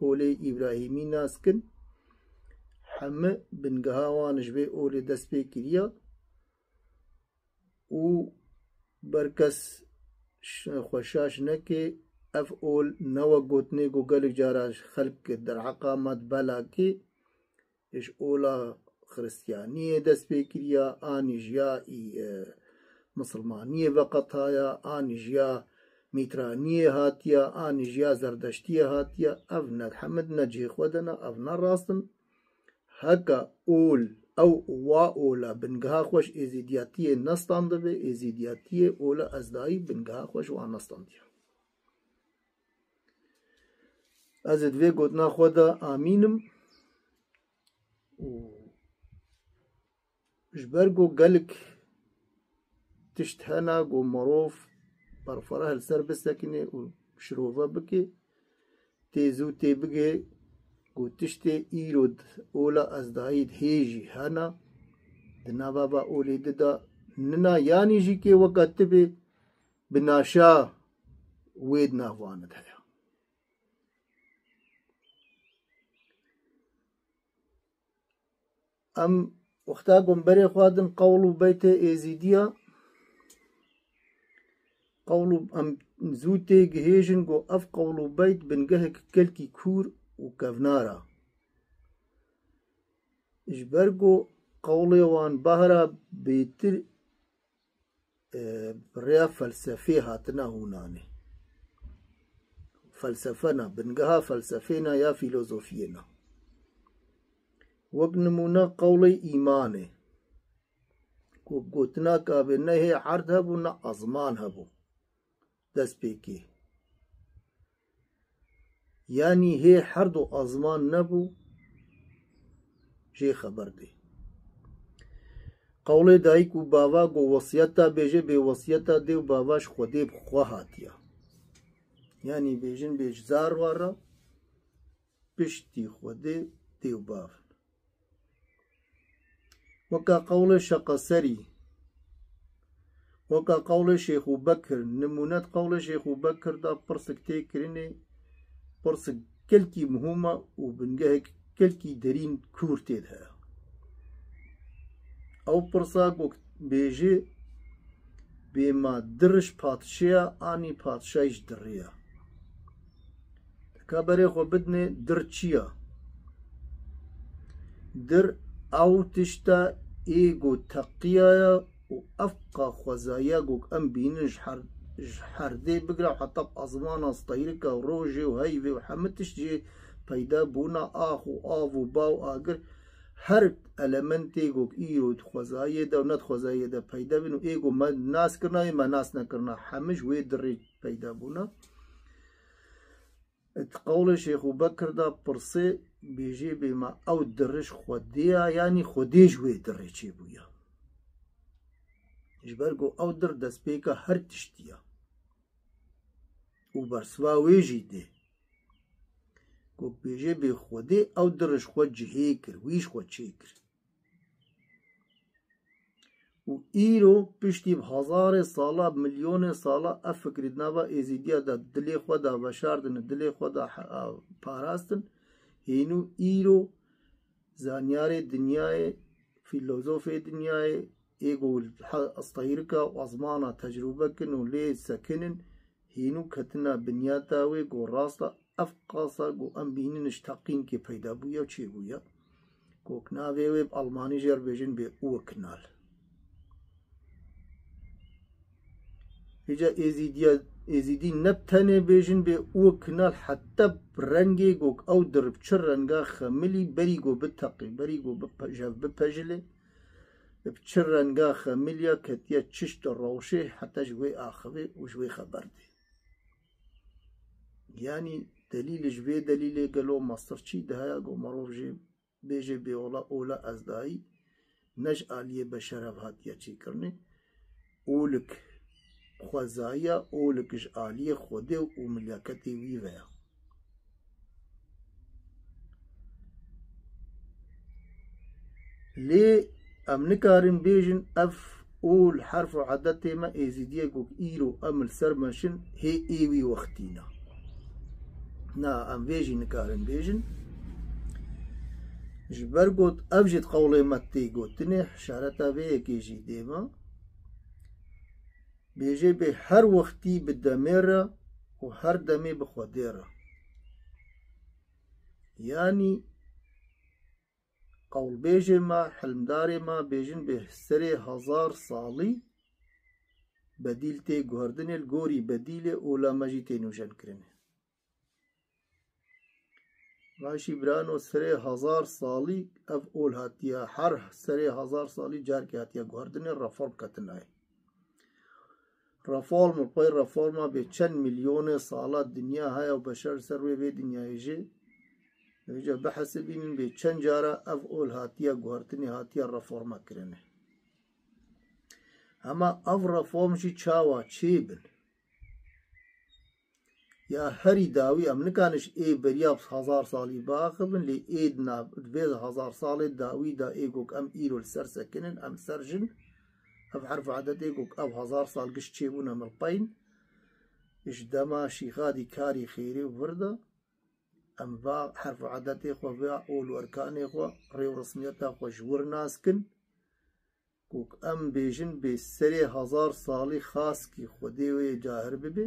اولي ابراهيمي ناسكن حما بنقهاوانش بي اولي دس بي كريا و بركس خوشاش نكي اف اول نوا قوتني قو قلق جاراش خلق در عقامات بلاكي اش اولا خريستيانية دس بي كريا اني جيائي مسلمانية وقت هايا آني جيا ميترانية هاتيا آني جيا زردشتية هاتيا أفنا الحمد نجي خودنا أفنا راستن هكا أول او وا اولا بنگها خوش ازیدیاتی نستانده به ازیدیاتی اولا ازدایی بنگها خوش و نستاندی از دوی گوتنا خدا آمینم و جبرگو گلک تشتهنا گو مروف برفره السر بسکنه و شروفه بکه تیزو تی بگه گو تشته ایرود اولا ازدایید هیجی هنا دنا بابا اولی دا ننا یعنی جی که وقت به بناشا وید ناواند هیا ام وقتا گنبری خوادن قولو بیت ایزیدیا قولو ام زوتي جهيجن جو اف قولو بيت بنجهك كلكي كور وكفنارا اجبرجو قولي وان بهرا بيتر بريا فلسفي هاتنا هوناني فلسفنا بنجها فلسفينا يا فيلوزوفينا وقنمونا قولي إيماني قوتنا كابنه هي عرض هبو نا أزمان هبو دست پیکی یعنی هی هر دو آزمان نبو جه خبر دی قول دایی کو باوا گو وصیتا بیجه بی وصیتا دیو باواش خودی بخوا هاتیا یعنی بیجن بیجزار وارا پشتی خودی دیو باف وکا قول شقصری وكا قول شيخ بكر نمونات قول شيخ بكر دا برسك تيكريني برسك كلكي مهمة وبنجهك كلكي دارين كورتيدها او برساك بيجي بما درش باتشيا اني باتشايش دريا كابري خو بدني درچيا در او تشتا ايگو تقيا وأفقى خزايا جوك أم بينج حردي بقرا حتى بأزمان أسطيرك وروجي وهيفي وحمتش جي بيدا بونا آخو آفو باو آقر هر ألمنتي جوك إيرو خزايا دا ونات خزايا دا بيدا بينو إيجو ما ناس كرنا ما ناس نكرنا حمش ويدري بيدا بونا تقول شيخ بكر دا برسي بيجي بما أو درش خوديا يعني خوديج ويدري چي بويا جبرگو او در دست پیکا هر تشتیا و برسوا ویجی ده گو بیجه بی خوده او درش خود جهی کر ویش خود چه کر و ایرو پشتی بهزار سالا بملیون سالا افکرید نوا ایزیدیا دا دلی خود دا بشاردن دلی خود دا پاراستن هینو ایرو زانیار دنیای فیلوزوف دنیای ايجو اسطيركا وازمانا تجربة كنو لي سكنن هينو كتنا بنياتا ويجو راستا افقاسا جو ام بينن اشتاقين كي پیدا بويا و چي بويا کو كناوي ويب الماني جر بيجن بي او كنال هجا ازيدي نبتاني بيجن بي او كنال حتى برنگي جو او درب چر رنگا خملي بري جو بتاقي بري جو بجاف بپجلي بچر رنگا خميليا كتيا تششت الروشي حتى جوي آخوي وجوي خبر دي يعني دليل جوي دليل قالو مصر چي دهايا قو مروف جي بيجي بيولا اولا ازداي نج آلية بشرف هاتيا چي کرني اولك خوزايا اولك ج آلية خوده وملياكتي ويويا ليه ام نكارن بيجن اف اول حرف عدد ما ايزيديا جوك ايرو امل سرمشن هي ايوي وقتينا نا ام بيجي نكارن بيجن جبرگوت افجد قولي متي گوتني شارتا بيه كيجي ديما بيجي بي هر وقتي بالدميرة وهر دمي بخوديرة يعني قول بيجي ما حلمداري ما بيجن به سري 1000 صالي بديل تي گوهردن الگوري بديل اولا مجي تي نوشن کرنه ماشی برانو سره 1000 سالی اف اول هاتیا هر سره 1000 سالی جار که هاتیا گوهردن رفال کتنای رفال مپای رفال ما به چند میلیون سالات دنیا های و بشر سروی به دنیای جه نویجا بحث بینن به چند جارا اف اول هاتیا گوهردن هاتیا رفال ما کرنه اما اف رفال مشی چاوا چی بن یا هری داوی ام نکانش ای بریاب 1000 سالی باخبن لی اید نا بیز 1000 سالی داوی دا ایگوک ام ایرول سر سکنن ام سرجن اف حرف عدد ایگوک اب 1000 سال گش چیبون ام القین اش دما شیخادی کاری خیری ورده ام با حرف عدد ایخوا با اول ورکان ایخوا ریو رسمیتا خوا جور ناسکن کوک ام بیجن بی سری 1000 سالی خاص کی خودی وی جاهر ببی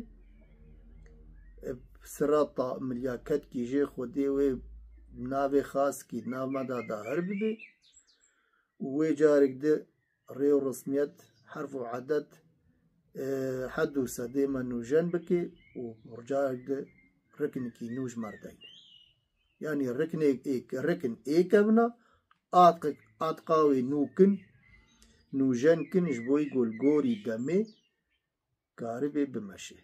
سراطا ملیاکت کی جه خودی وی ناوی خاص کی ناو مدا داهر ببی وی جارک ده ریو رسمیت حرف و عدد حد و صدی من نوجن بکی و مرجارک ده رکن کی نوج مردین یعنی رکن ایک ابنا آتقاوی نوکن نوجن کن جبوی گل گوری دمه کاربی بمشه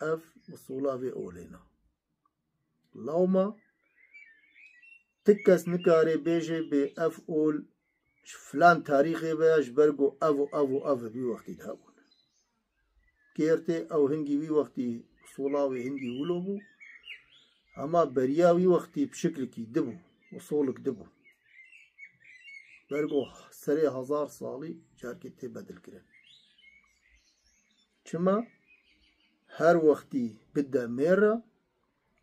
اف وصولا في اولينا لوما تكس نكاري بيجي بي اف اول فلان تاريخي باش برقو افو بي وقتي دهابون كيرتي او هنجي وي وقتي وصولاوي هنجي ولوبو اما برياوي وقتي بشكل كي دبو وصولك دبو برقو سري 1000 سالي جاركي تبدل كرن چما هر وقتی بده میره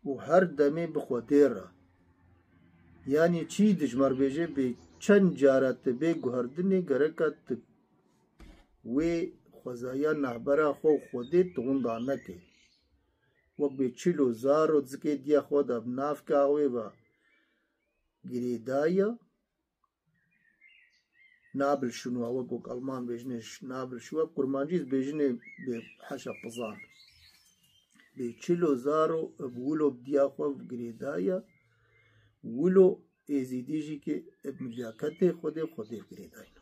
و هر دمی بخوا دیره یعنی چی دجمر بیجه به چند جارت به گوهردنی گرکت وی خوزایا نهبره خو خودی تغنده نکه وک به چلو زارو دزکی دیا خود اب ناف کاوی و گریدایا نابل شنو وک المان بیجنش نابل شو کرمانجیز بیجنه به حشا پزان به چلو زارو ولو بدیا خو گریدایا ولو ازیدیجی که ملیاکت خود گریدایا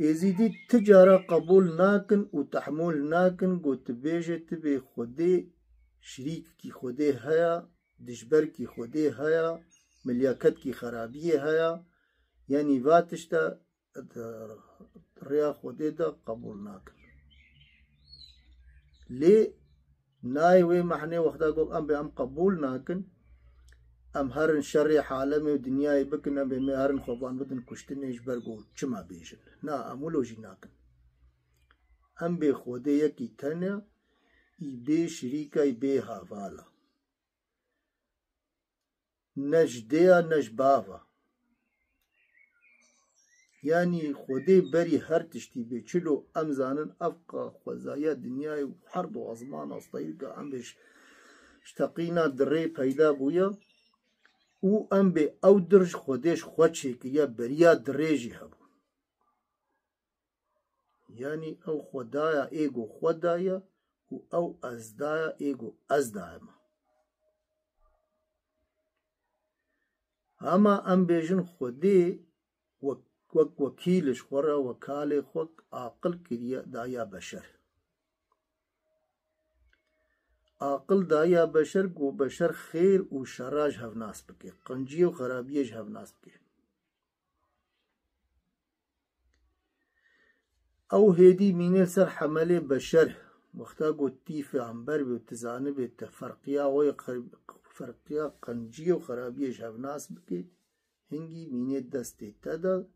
ازیدی تجاره قبول ناکن و تحمل ناکن گوت بیجه تبی خودی شریک کی خودی هیا دشبر کی خودی هیا ملیاکت کی خرابی هیا یعنی واتشتا ریا خودی دا قبول ناکن لی نای وی محنه وقتا گو ام به ام قبول ناکن ام هرن شر حالم و دنیای بکن ام به می هرن خوبان بدن کشتن اجبر گو چما بیجن نا امولو جی ناکن ام به خوده یکی تنه ای به شریکا ای به حوالا نج دیا نج باوا یعنی خودی بری هر تشتی به چلو ام زانن افقا خوزایا دنیای حرب و ازمان استایل که ام بش اشتقینا دره پیدا بویا او ام به او درج خودش خوچه که یا بریا دریجی هبو یعنی او خدایا ایگو خدایا و او ازدایا ایگو ازدایا اما ام بیجن خودی وکیلش خورا وکال خود عاقل کریا دایا بشر عاقل دایا بشر گو بشر خیر و شراج هفناس بکه قنجی و خرابیش هفناس بکه او هیدی مینه سر حمل بشر وقتا گو تیف عنبر به تزانه به تفرقیا و فرقیا قنجی و خرابیش هفناس بکه هنگی مینه دستی تدا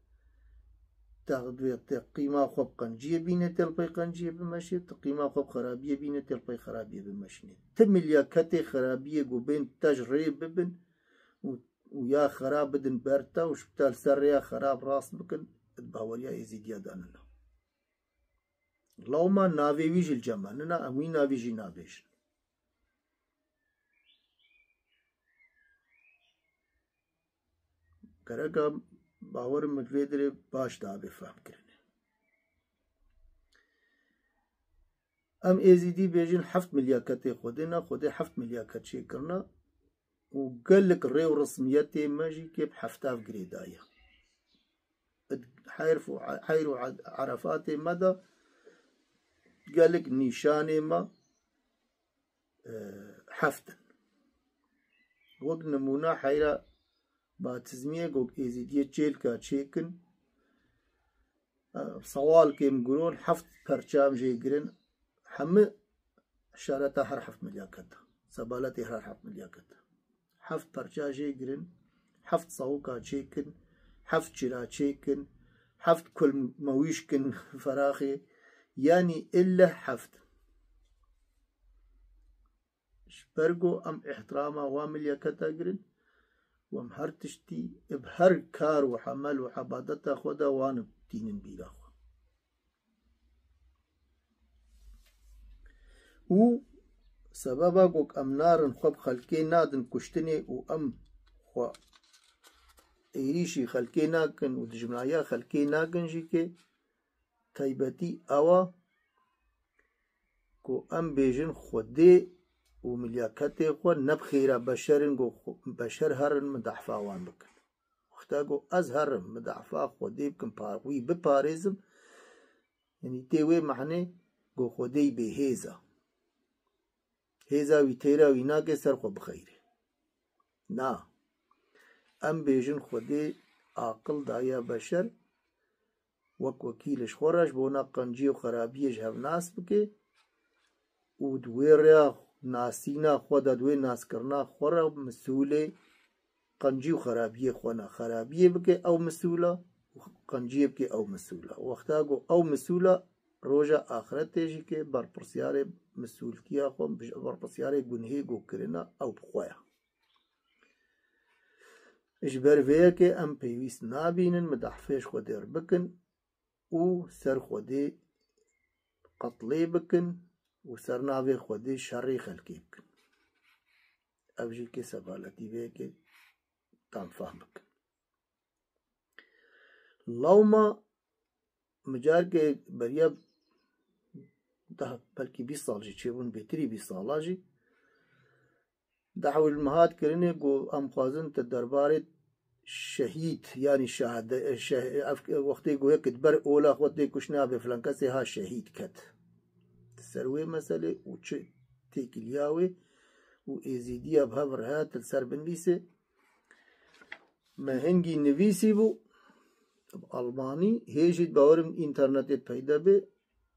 تقيمة خوب قنجية بينة تلبي قنجية بمشي تقيمة خوب خرابية بينة تلبي خرابية بمشي تمليا كتي خرابية جوبين تجري ببن ويا خراب بدن برتا وشبتال سريا خراب راس بكن تباوريا يزيد يداننا لو ما نافي ويجي الجماننا امي نافي جي نافيش كرقم باور متویدره باش دا بفهم کرنه ام ازیدی بیجن 7 ملیاکت خودنا خود 7 ملیاکت شي کرنا وقال لك الريو رسميتي ماجي كيف حفتاف قريدايا حيرو عرفاتي مدى قال لك نيشاني ما حفتن وقت نمونا حيرا باتزمية قوك ازيدية جيلكا تشيكن سوال كيم قرون حفت پرچام جي قرن حمي شارتا هر 7 ملیاکت سبالتي هر 7 ملیاکت 7 پرچا جي قرن 7 صوكا تشيكن 7 شرا تشيكن 7 كل مويشكن فراخي يعني إلا 7 شبرقو ام احتراما واملياكتا قرن وام هر تشتي بهر كار وحمل وحبادتا خودا وان تينن بيلاخو و سببا قوك ام نارن خوب خلقي نادن كشتني و ام خوا ايريشي خلقي ناكن و دجمنايا خلقي ناكن جيكي تايبتي اوا كو ام بيجن خودي و ملياكتي خو نبخيرا بشرن قو بشر هرن مدحفا وان بكن وختاقو از هرن مدحفا خودي بكن باروي بباريزم يعني تيوي معني قو خودي بهيزا هيزا ويتيرا ويناكي سرخو بخيري نا ام بيجن خودي عاقل دايا بشر وك وكيلش خورش بونا قنجي و خرابيش هف ناس بكي و دويريا ناسينا خودا دوي ناس کرنا خورا مسؤولة قنجي و خرابية خونا خرابية بكي او مسؤولة قنجي بكي او مسؤولة وقتاقو او مسؤولة روجا آخرت تيجي كي برپرسياري مسؤولتيا خو برپرسياري گنهي گو کرنا او بخويا اجبر فيا كي ام بيويس نابينن مدحفيش خودير بكن و سر خودي قتلي بكن و سرناوي خودي شري خلقي بكن ابجي كي سبالتي بيه كي تام فهمك لوما مجار كي بريا ده بلكي 20 سال جي چيبون بيتري 20 سال جي دعو المهات كرني قو ام خوازن تدرباري شهيد يعني شهادة وقتي قو هيك تبر اولا وقتي كشنا بفلانكاسي ها شهيد كت سروي مسألة و تيكلياوي و ازيديا بهفر هات السر بنفيسي ما هنجي نفيسي بو بألماني هيجيت باورم انترنت پیدا بي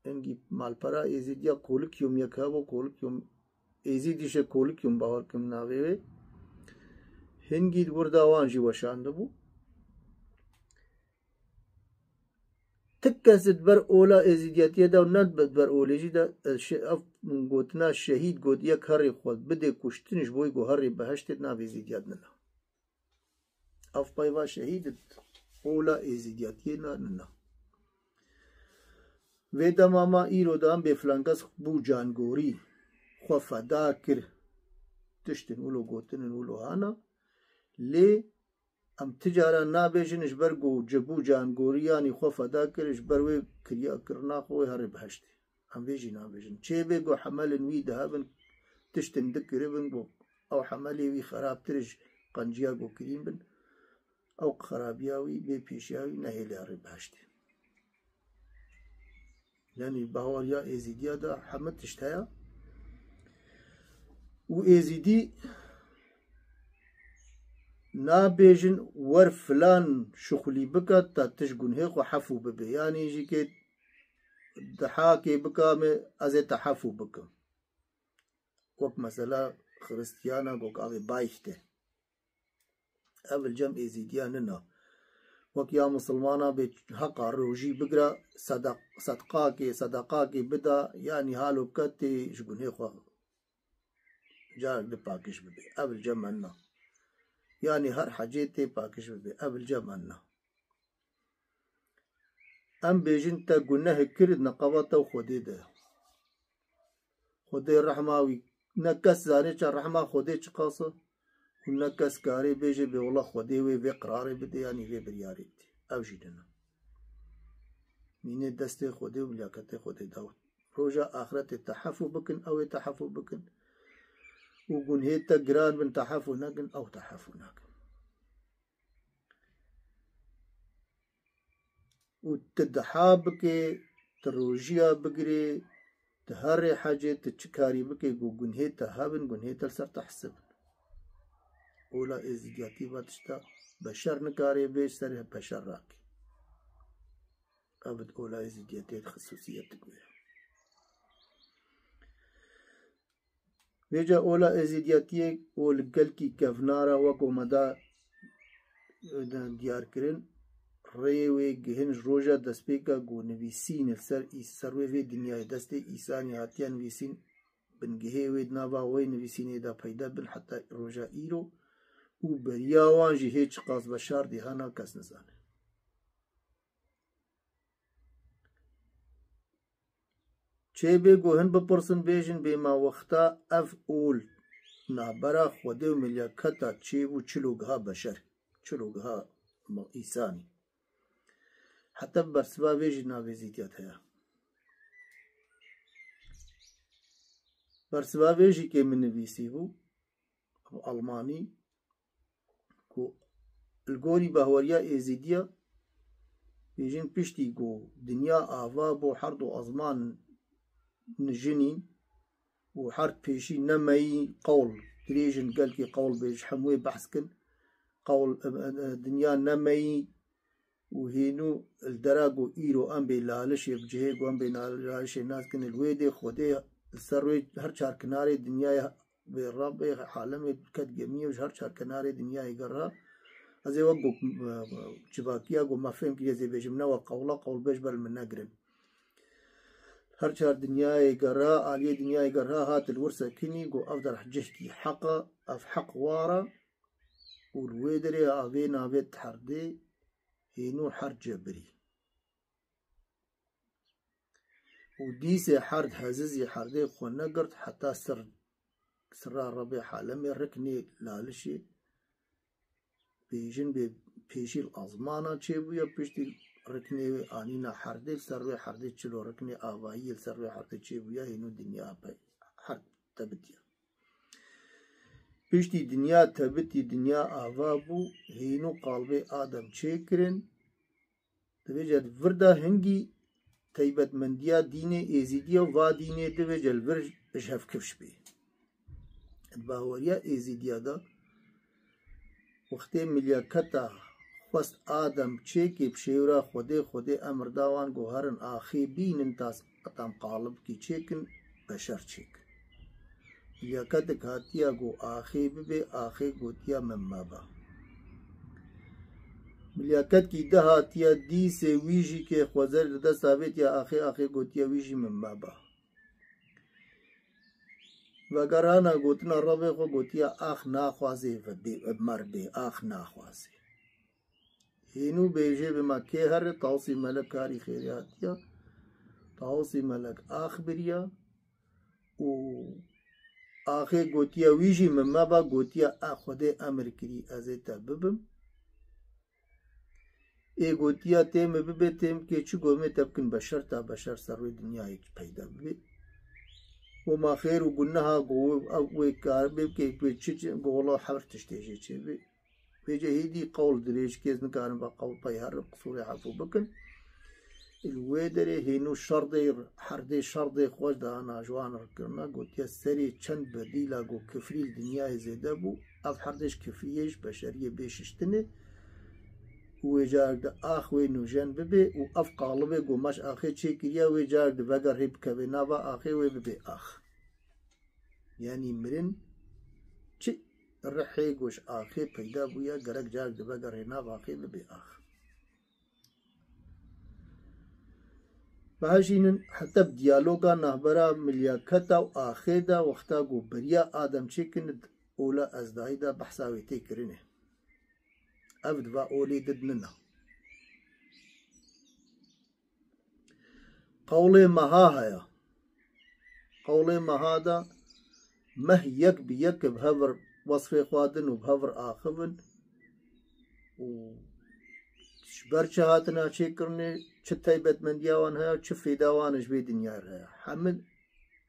هنجي مالپرا ازيديا كولك يوم يكاو كولك يوم ازيديش كولك يوم باور كم ناوي هنجي ورداوان جي وشان دبو تكست بر اولا ازيدياتيا دا وناد بر اوليجي دا من قوتنا الشهيد قوت يك هري خود بده كشتنش بوي قو هري بهشتت ناف ازيدياتنا اف بايوا شهيد اولا ازيدياتيا نانا ويدا ماما ايرو دام بفلانكس بو جانگوري خو فدا كر تشتن اولو قوتن اولو هانا لي ام تجارة نابيجن اجبرقو جبو جانگوري يعني خو فدا كر اجبروي كريا كرنا خوي هري بهشتي ام بيجي نابيجن چه بيقو حمل وي دهابن تشتن دكربن بو او حملي وي خراب ترج قنجيا قو كريم بن او خرابياوي بي بيشياوي نهيلي هري بهشتي يعني باور يا ازيديا دا حمد تشتايا و ازيدي نابيجن ور فلان شغلي بكا تا تشقن هيك وحفو ببي يعني يجي كي دحاكي بكا ازي تحفو بكا وك مثلا خريستيانا وك اغي بايشته اول جمع ازيدياننا وك يا مسلمانا بحقا روجي بقرا صدقاكي بدا يعني هالو بكتي شقن هيك جارك بباكش ببي اول جمعنا يعني هر حاجتي باكش ببي قبل جمعنا ام بيجن تا قلناه كرد نقابته وخدي ده خدي الرحماوي نكس زانيش الرحمة خدي قاصة ونكس كاري بيجي بي خدي وي في قراري بدي يعني في برياريتي او جدنا مين دستي خدي وملاكتي خدي داو روجا آخرت تحفو بكن أو تحفو بكن وجنهيتا جران بن تحفو ناكن أو تحفو ناكن وتدحابك تروجيا بقري تهري حاجة تشكاري بك جنهيتا هابن جنهيتا لسر تحسب أولا إزدياتي باتشتا بشر نكاري بيش سرها بشر راكي أبد أولا إزدياتي خصوصية تقوي بيجا أولا إزدياتي ولقلكي كفنارا وكو مدى ديار كرين ريوي جهنج روجا دسبيكا جو نويسين السر سروي في دنيا دستي إيساني هاتيان ويسين بنجهي ويد نافا وي نويسين دا پیدا بن حتى روجا إيرو وبرياوان جي هيج قاس بشار دي هانا كس نزان چه بي گوهن بپرسن بيجن بما وقتا اف اول نابرا خوده و ملياكتا چه و چلوگها بشر چلوگها إيساني حتى برسبا بيجي ناويزيتيات هيا برسبا بيجي كي من نويسيبو ألماني كو الگوري بهوريا إيزيديا بيجين بيشتي جو دنيا آفا بو حرد و أزمان نجنين و حرد بيشي نمي قول تريجن قال كي قول بيج حموي بحثكن قول دنيا نمي وهينو الدراغو إيرو أم بي لالش يبجهيغو أم بي لالش الناس كن الويدي خودي السروي هر شار كناري دنيا بالرب حالمي كد جميع هر شار كناري دنيا يقرها هذا وقو شباكيا قو ما فهم كي يزي بيجمنا وقولا قول بيج بل من نقرن هر شار دنيا يقرها آلية دنيا يقرها هات الورسة كني قو أفضل حجشتي حقا أف حق وارا والويدري آفين آفين تحردي هينو حرد جبري وديسي حرد حززي حردي خو نقرت حتى سر الربيع حالمي ركني لالشي بيجن بيشي الأزمانة چيبويا بيشتي ركني آنينا حردي سروي حردي چلو ركني آوائي سروي حردي چيبويا هينو دنيا باي حرد تبتيا بيشتي دنيا تبتي دنيا آوابو هينو قلبي آدم چيكرن دوجد وردا هنگي تيبت منديا ديني ايزيديا و ديني دوجل ورج بشهف كفش بي باوريا ايزيديا دا وقتی ملیاکتا خواست آدم چيكي بشيورا خودي امر داوان گوهرن آخي بينن تاس قطام قالب كي چيكن بشر چيك ملیاکت هاتيا گو آخي ببي آخي گوتيا ممابا ملیاکت کی ده هاتيا دي سي ويجي كي خوزر ده ثابت يا آخي گوتيا ويجي ممابا وگرانا گوتنا ربي خو گوتيا آخ ناخوازي مر بي آخ ناخوازي هينو بيجي بما كي هر توصي ملك كاري خيرياتيا توصي ملك آخ بريا و آخي گوتيا ويجي ممابا گوتيا آخوده امر كري ازيتا ببم اي گوتيا تيم ببه تيم كي چو گومي تبكن بشر تا بشر سروي دنيا هيك پیدا ببه وما خير وقلناها قوي كاربي كي بيتشج قولا حرف تشتيجي تشبي بيجي هيدي قول دريش كيز نكارن بقول بيهر قصوري حفو بكن الويدري هينو شردي حردي شردي خوش دانا جوان ركرنا قلت يا سري چند بديلا قو كفري الدنيا زيدا بو اف حردش كفريش بشرية بيششتني ويجار دا آخ وي نوجان ببي و اف قالبي قو ماش آخي چه كريا ويجار دا وگر هيب كبه نابا آخي وي ببي آخ يعني مرن چه رحي قوش آخي پیدا بويا گرک جار دا وگر هناب آخي ببي آخ بهاشينن حتى بديالوغا نهبرا ملياكتا و آخي دا وقتا قو بريا آدم چه كند اولا ازداي دا بحثاوي تي كرنه أبد وأولي ددننا قولي مهاها قولي مهادا مهيك بيك بهفر وصفي خوادن وبهفر آخفن و برچه هاتنا چه کرنه چه تایبت من دیوان ها چه فیداوانش به دنیا ها حمد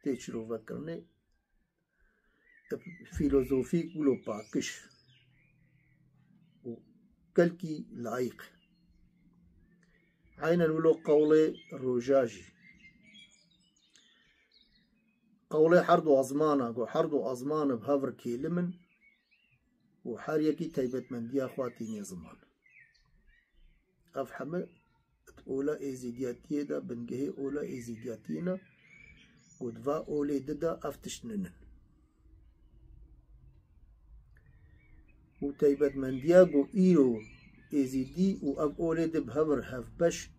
تیچرو وکرنه فیلوزوفیک ولو پاکش و کلکی لایق عينا ولو قولي روجاجي قولي حردو أزمانا قو حردو أزمان بهفر كيلمن وحاريكي تايبت من ديا خواتيني زمان أفحمة أولا إيزيدياتي دا بنجهي أولا إيزيدياتينا ودفا أولي ددا أفتشنن وتايبت من ديا قو إيرو إيزيدي وأب أولي دب هفر هفبش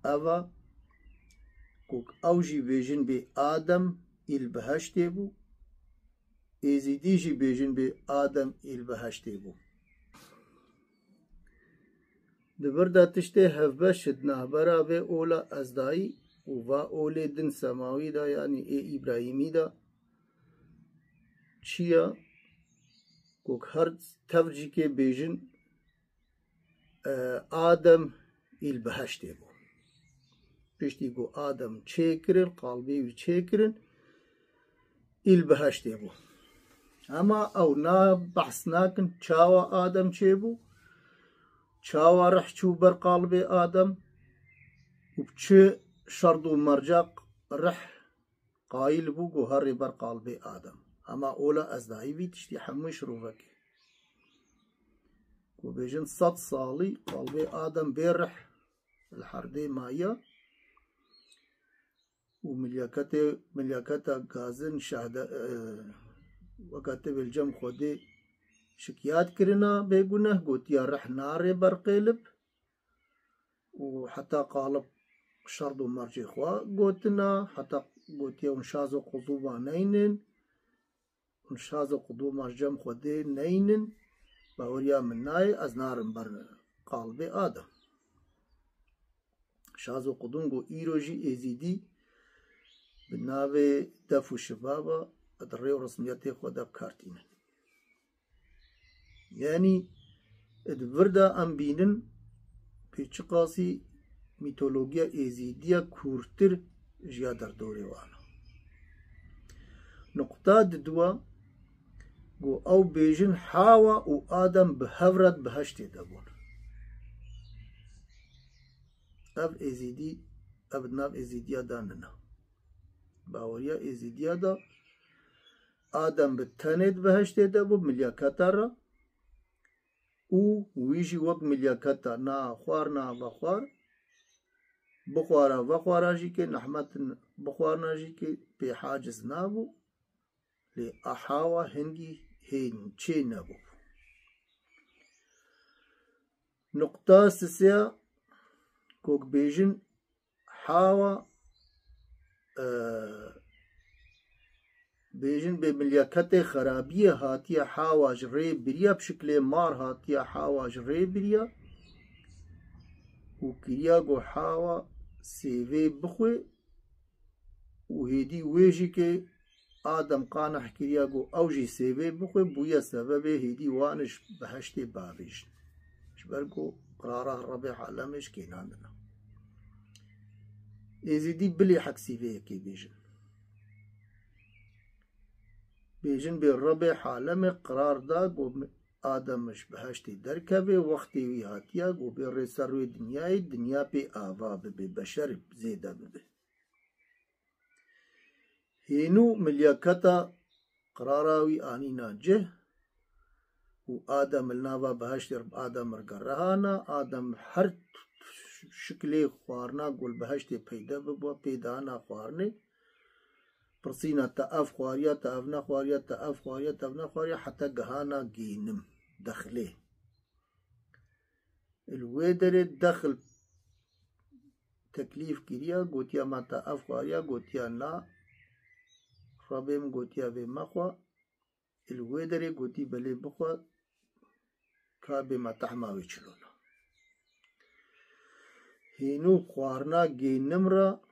أفا كوك أوجي بيجن بي آدم البهشتي بو إيزيديجي بيجن بي آدم البهشتي بو دبردا تشتي هفبش شدنا برا بي أولا أزداي وفا أولي دن سماوي دا يعني إي إبراهيمي دا چيا كوك هر تفجي كي بيجن آدم البهشتي بو پشتی گو آدم چه کرن قلبی و چه کرن البهشتی بو اما او نا بحث ناکن چاوا آدم چه بو چاوا رح چو بر قلبی آدم و چه شرط و مرجق رح قایل بو گو هر بر قلبی آدم اما اولا از دایی بی تشتی حموش رو وکی و بیجن 100 سالی قلبی آدم بیرح الحردی مایا وملياكتا غازن شهد وكاتب الجم خودي شكيات كرنا بيقونه قلت يا رح ناري برقلب وحتى قالب شرط مرجي خوا قلتنا حتى قلت يا ونشازو قضوبا نينن ونشازو قضوبا جم خودي نينن باوريا من ناي از نارن بر قالبي آدم شازو قضونگو ايروجي ازيدي بناوي دفو شبابا ادريو رسمياتي خدا بكارتين يعني ادبردا ام بينن بيچ قاسي ميتولوجيا ازيديا كورتر جيا در دوري وانا نقطة دوا قو او بيجن حاوا و آدم بهورت بهشتي دبون اف ازيدي ابناف ازيديا داننا باوريا ازيديا دا آدم بتنید بهشت ده بو ملیاکتا را او ویجی وق ملیاکتا نا خوار نا بخوار بخوارا بخوارا جی که نحمت بخوارنا جی که پی حاجز نابو لی احاوا هنگی هین چه نبو نقطه سسیا کوک بیجن حاوا بيجن بملياكت خرابية هاتيا حاواج ري بريا بشكل مار هاتيا حاواج ري بريا وكريا جو حاوا سيفي بخوي وهيدي ويجي كي آدم قانح كريا جو اوجي سيفي بخوي بويا سبب هيدي وانش بهشتي بابيج شبركو قراره الربيع علمش كيناندنا يزيدي بلي حق سيفي كي بيجن بالربع حالم قرار دا قو آدمش بهشتي دركبه وقتي وي هاتيا قو بالرسروي دنيا بي آوا ببي بشر زيدا ببي هينو ملياكتا قراراوي آنينا جه و آدم الناوا بهشتي رب آدم رقرهانا آدم هر شكلي خوارنا قول بهشتي پیدا ببوا پیدانا خوارني برسينا تأف خواريا تأفنا خواريا تأف خواريا تأفنا خواريا حتى قهانا جينم دخله الويدر دخل تكليف كريا قوتيا ما تأف خواريا قوتيا نا ربهم قوتيا في مخوا الويدر قوتي بلي بخوا كابي ما تحماوي چلونا هينو خوارنا جينم را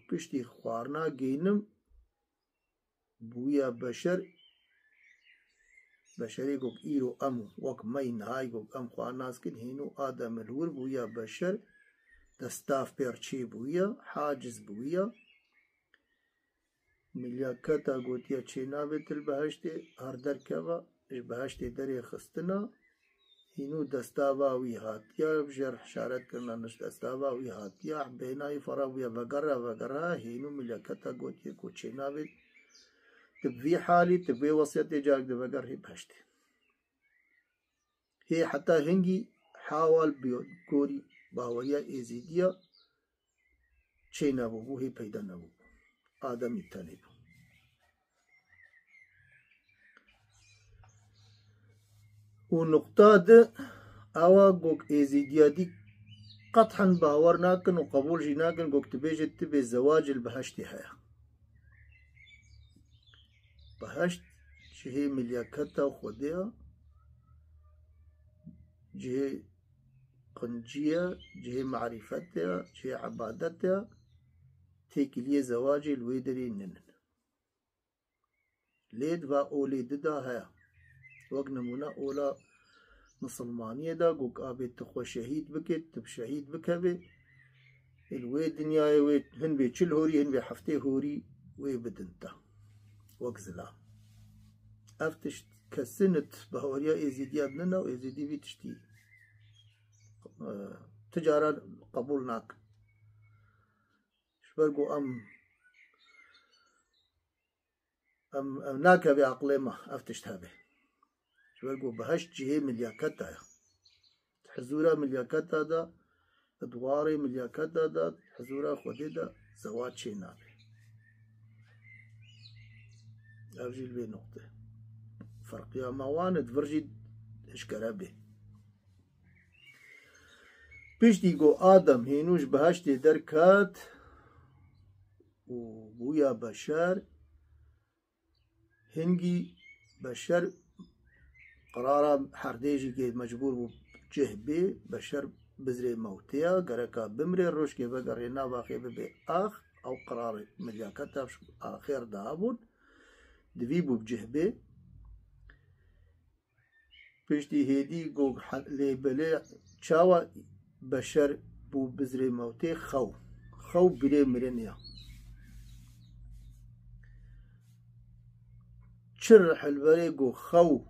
پشتی خوارنا گینم بویا بشر بشري قوك إيرو أمو وك مين هاي قوك أم خواه ناس كن هينو آدم الور بويا بشر دستاف بيرچي بويا حاجز بويا ملياكتا قوتيا چينا بيت البهشت هر در كوا اش بهشت دري خستنا هينو دستاوا وي هاتيا بجر حشارت کرنا نش دستاوا وي هاتيا بيناي فرا ويا وغرا هينو ملياكتا قوتيا کو چينا بيت تبي حالي تبي وصيت جاك دبقر هي بهشت هي حتى هنجي حاول بيقولي باوريا إيزيديا شيء نبوه هي بيدا نبوه آدم التاني ونقطة ده أوا قوك إيزيديا دي قطعا باور ناكن وقبول جي ناكن قوك تبيجت تبي الزواج البهشتي هيا بهشت جهي ملياكتا وخوديا جهي قنجية جهي معرفتها جهي عبادتها تيكلية زواجي الويدري ننن ليد و أولي ددا هيا وقت نمونا أولا مسلمانية دا قوك آبي تخوى شهيد بكت تب شهيد بكبي الوي دنياي وي هن بي چل هوري هن بي حفتي هوري وي بدنتا وقت زلا افتش كسنت بهوريا إيزيديا بننا و إيزيدي بي تشتي تجارة قبول ناك شبرقو أم ناكا بعقلي ما افتشتها به شبرقو بهشت جهي ملياكتا حزورة ملياكتا دا ادواري ملياكتا دا حزورة خودي دا زواج شي نابي افجيل بي نقطة فرقيا موان تفرجي اشكرا به بيشتي قو آدم هينوش بهشتي دركات وبويا بشر هنجي بشر قرارا حرديجي كي مجبور بجهبي بشر بزري موتيا قرقا بمري الروش كي بقرينا واقعي ببي آخ أو قرار ملياكتا آخر دابون دويبو بجهبي بيشتي هيدي قو ليبلي چاوا بشر بو بزري موتي خو بري مرنيا چرح البري قو خو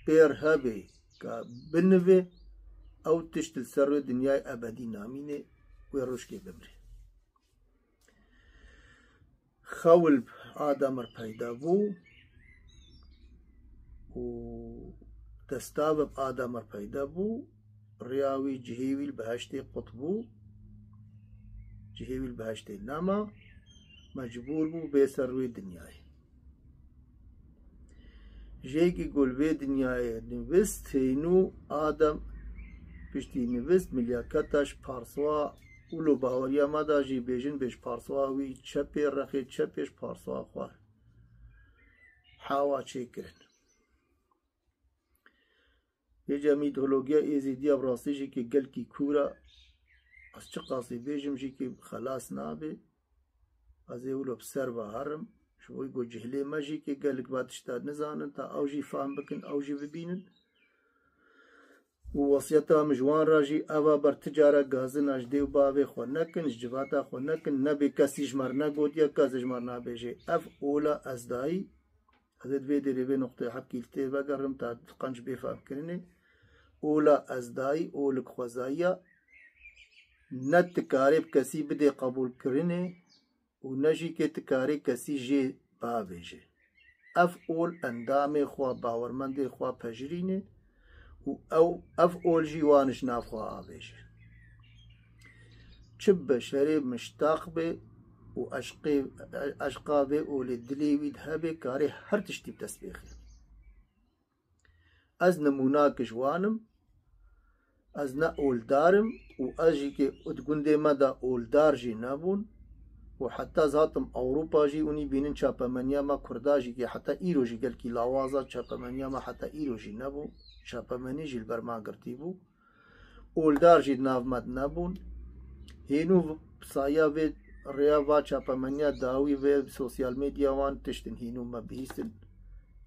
بير هبي كا بنوي او تشتل سر دنياي ابدي نامينه ويروشكي بمري خول آدم پیدا بو و دستاوب آدم پیدا بو رياوي جهيوي البهشتي قطبو جهيوي البهشتي ناما مجبور بو بيسروي دنياي جيكي قول بي دنياي نوست هينو آدم بشتي نوست ملياكتاش پارسوا اولو باوريا مادا جي بيجن بيش پارسوا وي چپي رخي چپيش پارسوا خواه حاوا چه کرن يجا ميتولوجيا ايزيديا براسي جي كي قل كي كورا از چه قاسي بيجم جي كي خلاص نابي از اولو بسر و هرم شوي قو جهلي ما جي كي قلق باتشتاد نزانن تا او جي فهم بكن او جي ببينن ووصيتا مجوان راجي اوا بر تجارة غازن اجدي و باوي خو نكن جواتا خو نكن نبي كسي جمرنا قوت يا كاز جمرنا بيجي اف اولا ازداي هذا فيدي ريبي نقطة حكي التيبا قرم تا قنج بيفهم كرني اولا ازداي اولك خوزايا نت تكارب كسي بدي قبول كرني ونجي كي تكاري كسي جي باويجي اف اول اندامي خوا باورمندي خوا پجريني او اف اول جيوانش نافخوا آبيجي چب شريب مشتاق بي و اشقا بي و لدلي هبي كاري هر تشتي بتسبيخي از نموناك جوانم از نا اول دارم و اجي كي اتقندي مدى اول دار جي نابون وحتى ذاتم أوروبا جي وني بينن شابمانيا ما كرداجي كي حتى إيرو جي قال كي لاوازا شابمانيا ما حتى إيرو جي نبو شابماني جي البرما قرتيبو أولدار جي ناف مد نبون هينو بصايا في رياضة شابمانيا داوي في سوسيال ميديا وان تشتن هينو ما بيستن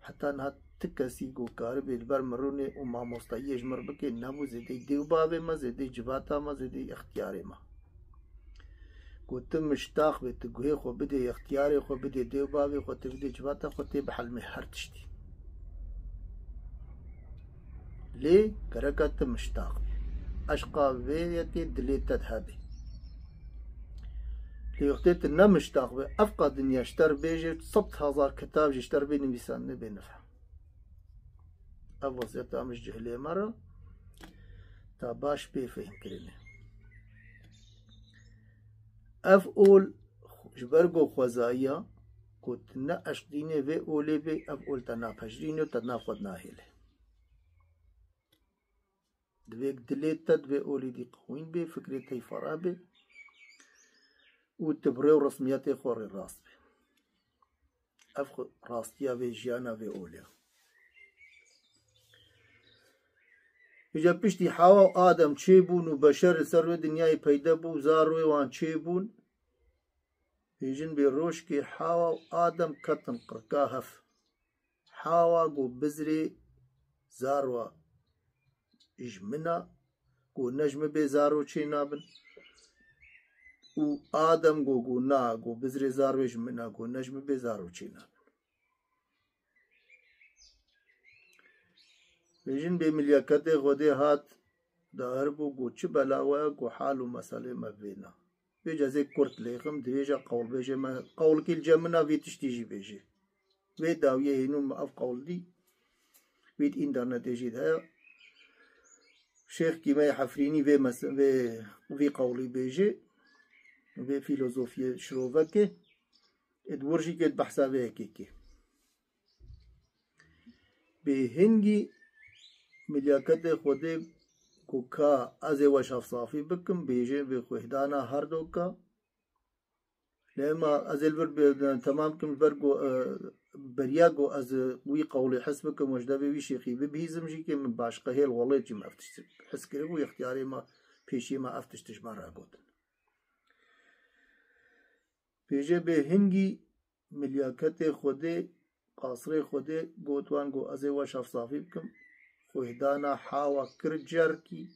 حتى نها تكسي جو كارب البر مروني وما مستيج مربك نمو زيدي ديوبابي ما زيدي جباتا ما زيدي اختياري ما قلت مشتاق بتقوي خو بدي اختياري خو بدي ديوبابي خو تبدي جباتا خو تي بحل مهرتشتي ليه كركت مشتاق اشقى بيتي دليت تذهبي ليختيت النا مشتاق بي افقى دنيا اشتر بيجي 100,000 كتاب اشتر بي نبيسان نبي نفع أفوزيت أمش جهلي مرة تاباش بي فهم كريني أفقول جبرقو خوزايا كنت نقش ديني في أولي بي أفقول تنافش ديني وتنافد ناهيلي دويك دليت تد في أولي دي قوين بي فكرتي فرابي وتبريو رسمياتي خوري الراس بي أفقل راستيا في جيانا في أوليا إجا بشتي حوا وآدم چيبون وبشر سر دنياي پیدا بو زاروي وان چيبون يجن بيروش كي حوا وآدم كتن قركاهف حوا قو بزري زاروا إجمنا قو نجم بي زارو چي نابن وآدم قو نا قو بزري زارو إجمنا قو نجم بي زارو چي نابن بيجن بملياكتي غودي هات داربو قو چه بلاوه قو حالو مسالي مبينا بيجا زي كورت ليخم ديجا قول بيجي ما قول كي الجمنا في تشتيجي بيجي في داوية هنو ما اف قول دي في انترنت يجي ده شيخ كيما يحفريني في قولي بيجي في فيلوزوفية شروفكي ادورجي كد بحثا بيكيكي بهنجي ملياكتي خودي كوكا ازي وشاف صافي بكم بيجي بخوهدانا هردوكا لما ازل تمام كم برقو برياقو از وي قولي حسبكم وجدابي وي شيخي ببهيزم جي كي من باشقه هيل والله جي ما افتش حس كريبو اختياري ما بيشي ما افتش تجمع راقودن بيجي بهنجي ملياكتي خودي قاصري خودي قوتوان قو ازي وشاف صافي بكم خوهدانا حاوا كرجاركي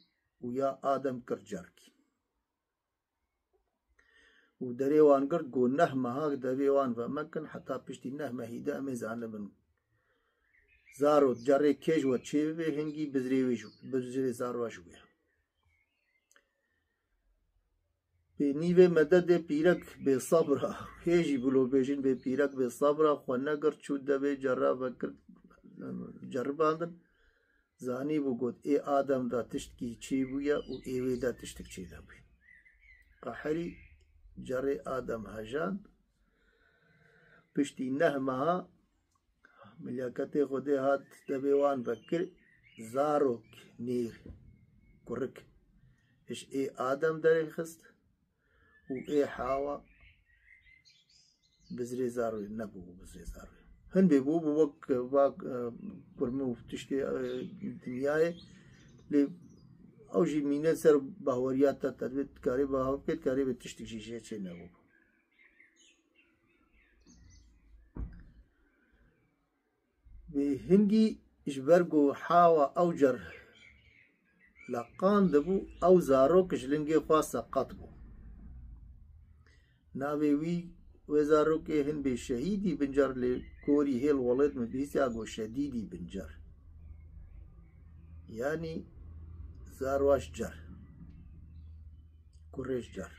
ويا آدم كرجاركي ودري وان قرد قو نهمة هاك دبي وان فمكن حتى بشتي نهمة هيدا ميزان من زارو جاري كيج وتشيبي هنجي بزري زارو شوية بنيوه مدد بيرك بصبرا هيجي بلو بيجين بيرك بصبرا خوانا قرد شو دبي جرابا كرد جرباندن زاني بقول اي آدم دا تشتكي چي بويا و ايوه دا تشتك چي دا بويا قحري جري آدم هجان پشتي نهمها ملياكتي خودي هات دبيوان بكر زاروك نير كرك اش اي آدم داري خست و اي حاوا بزري زارو نبو بزري زارو هن بيبو بوك باك برمو تشتي دنياي لي او جي مينه سر باوريات تدبيت كاري باهوكت كاري بتشتي شيء شيء نبو بهنجي اجبرقو حاوا اوجر لقان دبو او زاروك جلنجي خاصة قطبو ناوي وي وزاروك هن بشهيدي بنجر لكوري هيل ولد من بيسي اقو شديدي بنجر يعني زارواش جر كوريش جر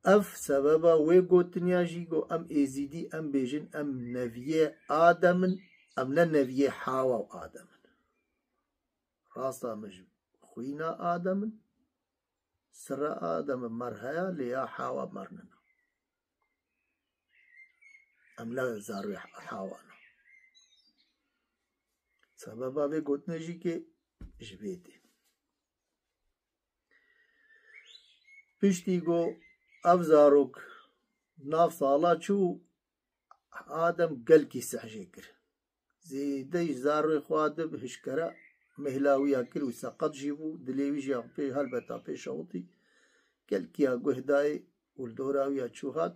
اف سببا ويقو تنياجيقو ام ايزيدي ام بيجن ام نفيه آدم ام ننفيه حاوا و آدم راسا مج خوينا آدم سر آدم مرهيا ليا حاوا مرننا ام لا زارو حاوانا سببا ويقو تنياجيكي جبيتي پشتیگو افزاروک ناف سالا چو آدم گل کی سحجه کر زیده زاروی خوادب هشکره مهلاوی کر و سقط جیبو دلیوی جیب پی هلبتا پی شوطی گل کیا گهدای ولدوراوی چوهات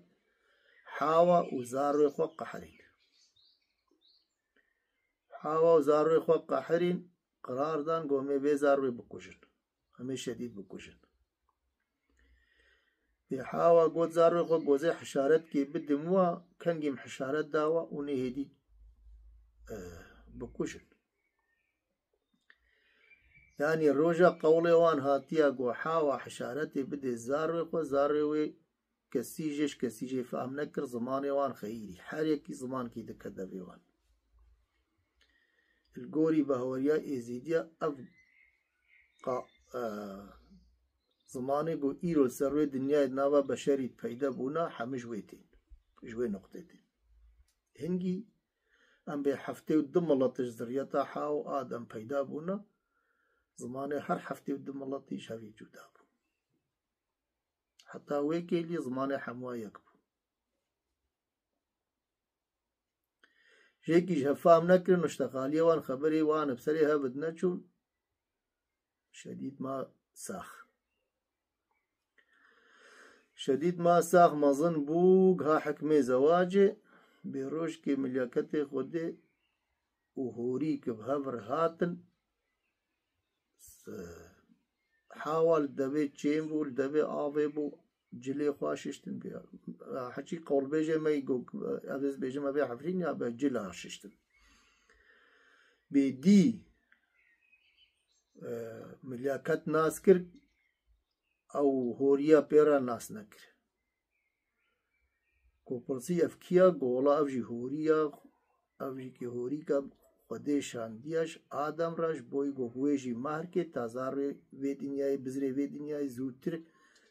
حاوا و زاروی خو قحرین حاوا و زاروی خوا قاحرین قرار دان گومه بی زاروی بکوشن همه شدید بکوشن بی حاوا گوت زاروی خوا گوزه حشارت که بدموا کنگیم حشارت داوا و نهدی بکوشن يعني روجا قولي وان هاتيا قو حاوا حشارتي بدي زاروي خوا زاروي كسيجي فهم نكر زماني وان خيري حاليكي زمان كي دكدا بيوان القوري بهوريا إيزيديا أبقى زماني قو إيرو سروي دنيا ناوا بشري پیدا بونا حمجويتين جوي نقطتين هنگي ام بي حفتي ودم الله تجزريتا حاو آدم پیدا بونا زماني هر حفتي ودم الله تيش هفي جودابو حتى ويكي لي زماني حموا يكبو جيكي جهفام نكر نشتغالية وان خبري وان بسريها بدنا چون شديد ما ساخ مظن بوغ ها حكمي زواجي بيروش كي ملياكتي خودي وهوري كبهفر هاتن حاول دبي تشيمبو دبي آبيبو جلي خواششتن بيا حكي قول بيجي ما يقول أبز بيجي ما بيا حفرين يا بجلي هاششتن بيدي ملياكت ناس كر أو هوريا بيرا ناس نكر کو پرسی افکیا گولا افجی هوریا افجی که هوری کا خودی شاندیاش آدم راش بوی گو هویجی مهر که تازار وی دنیای بزری وی دنیای زودتر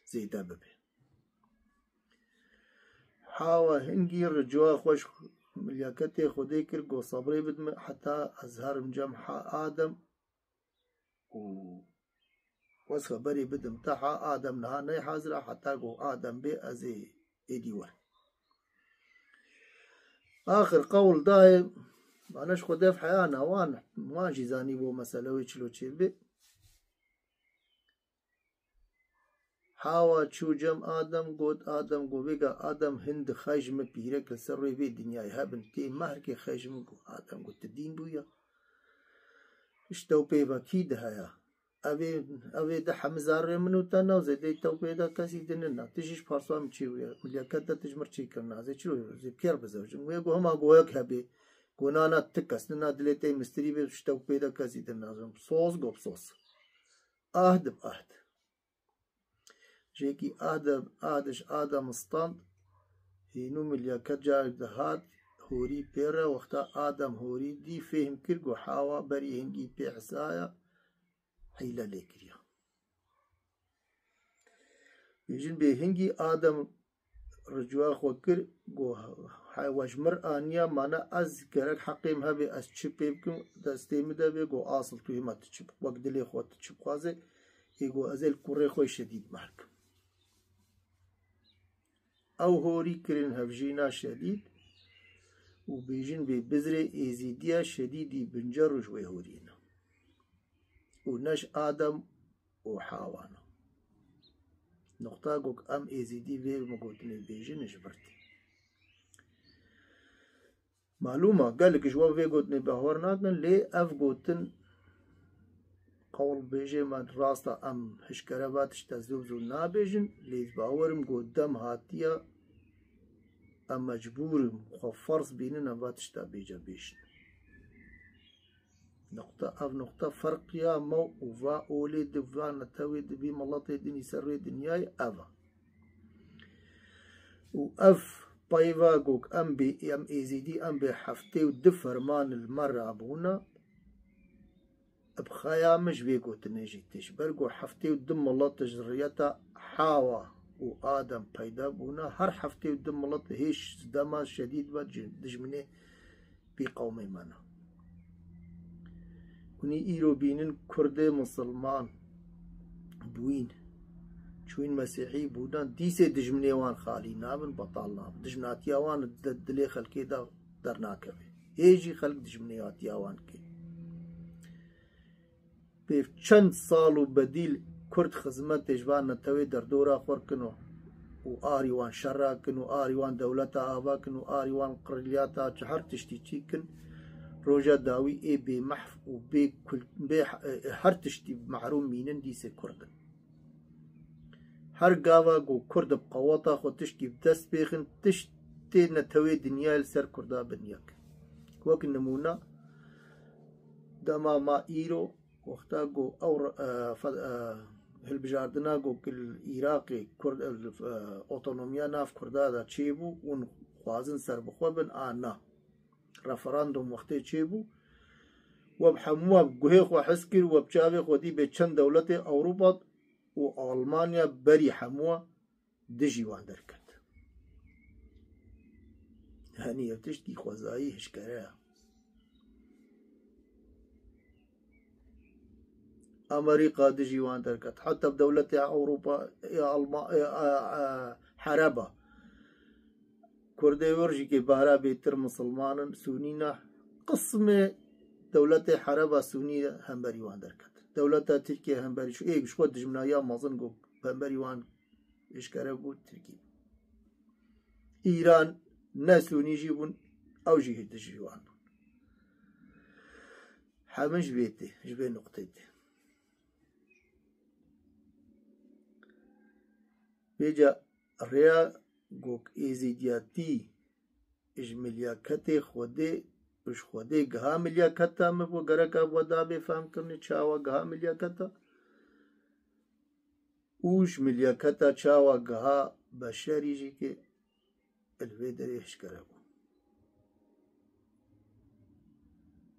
زیده ببه حاوا هنگی رجوع خوش ملیاکت خودی کر گو صبری بدم حتی ازهر مجمع آدم و وس خبری بدم تحا آدم نها نی حاضر حتی گو آدم بی ازی ایدیور آخر قول دايم معناش خداه في حيانا وان ما جيزاني بو مسألة ويشلو تشيبي حاوا تشو جم آدم قد آدم قو بيقى آدم هند خجم بيرك السروي في دنياي هابن تي مهر كي خجم قو آدم قد تدين بويا اشتو بيبا كيد هيا اوه ده حمزار منو تانا وزيده تو پیدا کسی دننا تشیش پارسوام چی ویا ملیاکت ده تجمر چی کرنا زی چلو زی پیر بزوجم ویا گو هما گویا کبی گونانا تکس ننا دلیته مستری به شتو پیدا کسی دننا زم صوص گوب صوص عهد بعهد جيكي آدش آدم استاند هينو ملياكت جاي دهات هوري بيرا وقتا آدم هوري دي فهم كرگو حاوا بري هنگي بي حسايا حيلة ليكريا يجن بي هنگي آدم رجوا خوكر گو وجمر آنيا مانا از گرك حقيم هبي از چپ بكم دستيم ده بي گو آصل توي ما تچپ وقت دلي خو تچپ خوازه يگو ازل كوري خوي شديد محك او هوري كرين هفجينا شديد وبيجن ببزري ايزيديا شديدي بنجر وجوي هورينا ونش آدم وحاوانا نقطة قوك ام ايزيدي في مقوتني بيجن جبرتي معلومة قالك جوا في قوتني بهورناكن لي اف قوتن قول بيجي من راستا ام هشكراباتش تزوزو نابيجن لي باورم قدام هاتيا ام مجبورم خفرص بيننا باتش تا بيجا بيشن نقطة فرق يا مو وفا أولي دفا نتاوي دبي ملطي دني سروي دنياي أفا وأف بايفا قوك أم بي أم إيزيدي أم بي حفتي ودفر مان المرة أبونا بخايا مش بيقو تنجي تشبرقو حفتي ودم الله تجريتا حاوا وآدم بايدا بونا هر حفتي ودم الله هيش دما شديد دجمني بي قومي مانا وني إيرو بينن كرد مسلمان بوين شوين مسيحي بودان ديسي دجمني وان خالي نابن بطال ناب دجمناتيا وان دلي خلقي دا درناكبه هيجي خلق دجمنياتيا وان كي بيف چند سالو بديل كرد خزمت جوان نتوي در دورا خور كنو و آري وان شرا كنو آري وان دولتا آبا كنو آري وان قرلياتا چهر تشتي چي كن روجا داوي اي بي محف و بي كل بي هر تشتي معروم مينن ديسي كردن هر قاوا جو كرد بقوطا خو تشتي بدست بيخن تشتي نتوي دنيا لسر كردا بنياك وك نمونا دما ما ايرو وقتا جو اور هالبجاردنا جو كل عراقي كرد اوتونوميا ناف كردا دا تشيبو ون خوازن سر بخوبن آنا رفراندوم وقتی تشيبو وبحموها بجوهيخ وحسكر وبشافيخ ودي بچند دولت أوروبا وألمانيا بري حموها دجي واندركت هاني يبتشتي خوزاي هشكرا أمريكا دجي واندركت حتى بدولة أوروبا حربة كردي ورجي كي بارا بيتر مسلمان سونينا قسم دولة حربة سونية همبري واندركت دولة تركيا همبري شو إيه شو دجمنا يا مازن جو همبري وان إشكاره بود تركيا إيران ناسوني جيبون أو جيه دجيوان حمش بيتي جبي نقطة بيجا ريا جوك إيزيدياتي إجمليا كتي خودي بش خودي گها مليا كتا مبو گرکا ودا بفهم کرنی چاوا گها مليا كتا اوش مليا كتا چاوا گها بشری جي که الویدری هشکره بو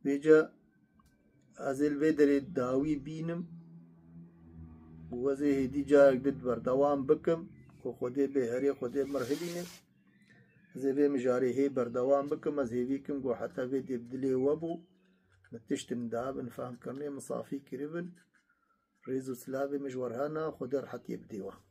بیجا از الویدری داوی بینم وزه هدی جارك دد بردوام بكم و خودي بهري خودي مرحلينه زي مجاري هي بردوام بكم زيفيكم جو حتى في دبدلي وابو نتشتم دابن فهم كرني مصافي كريبن ريزو سلافي مجورهانا خدر حتى يبديوه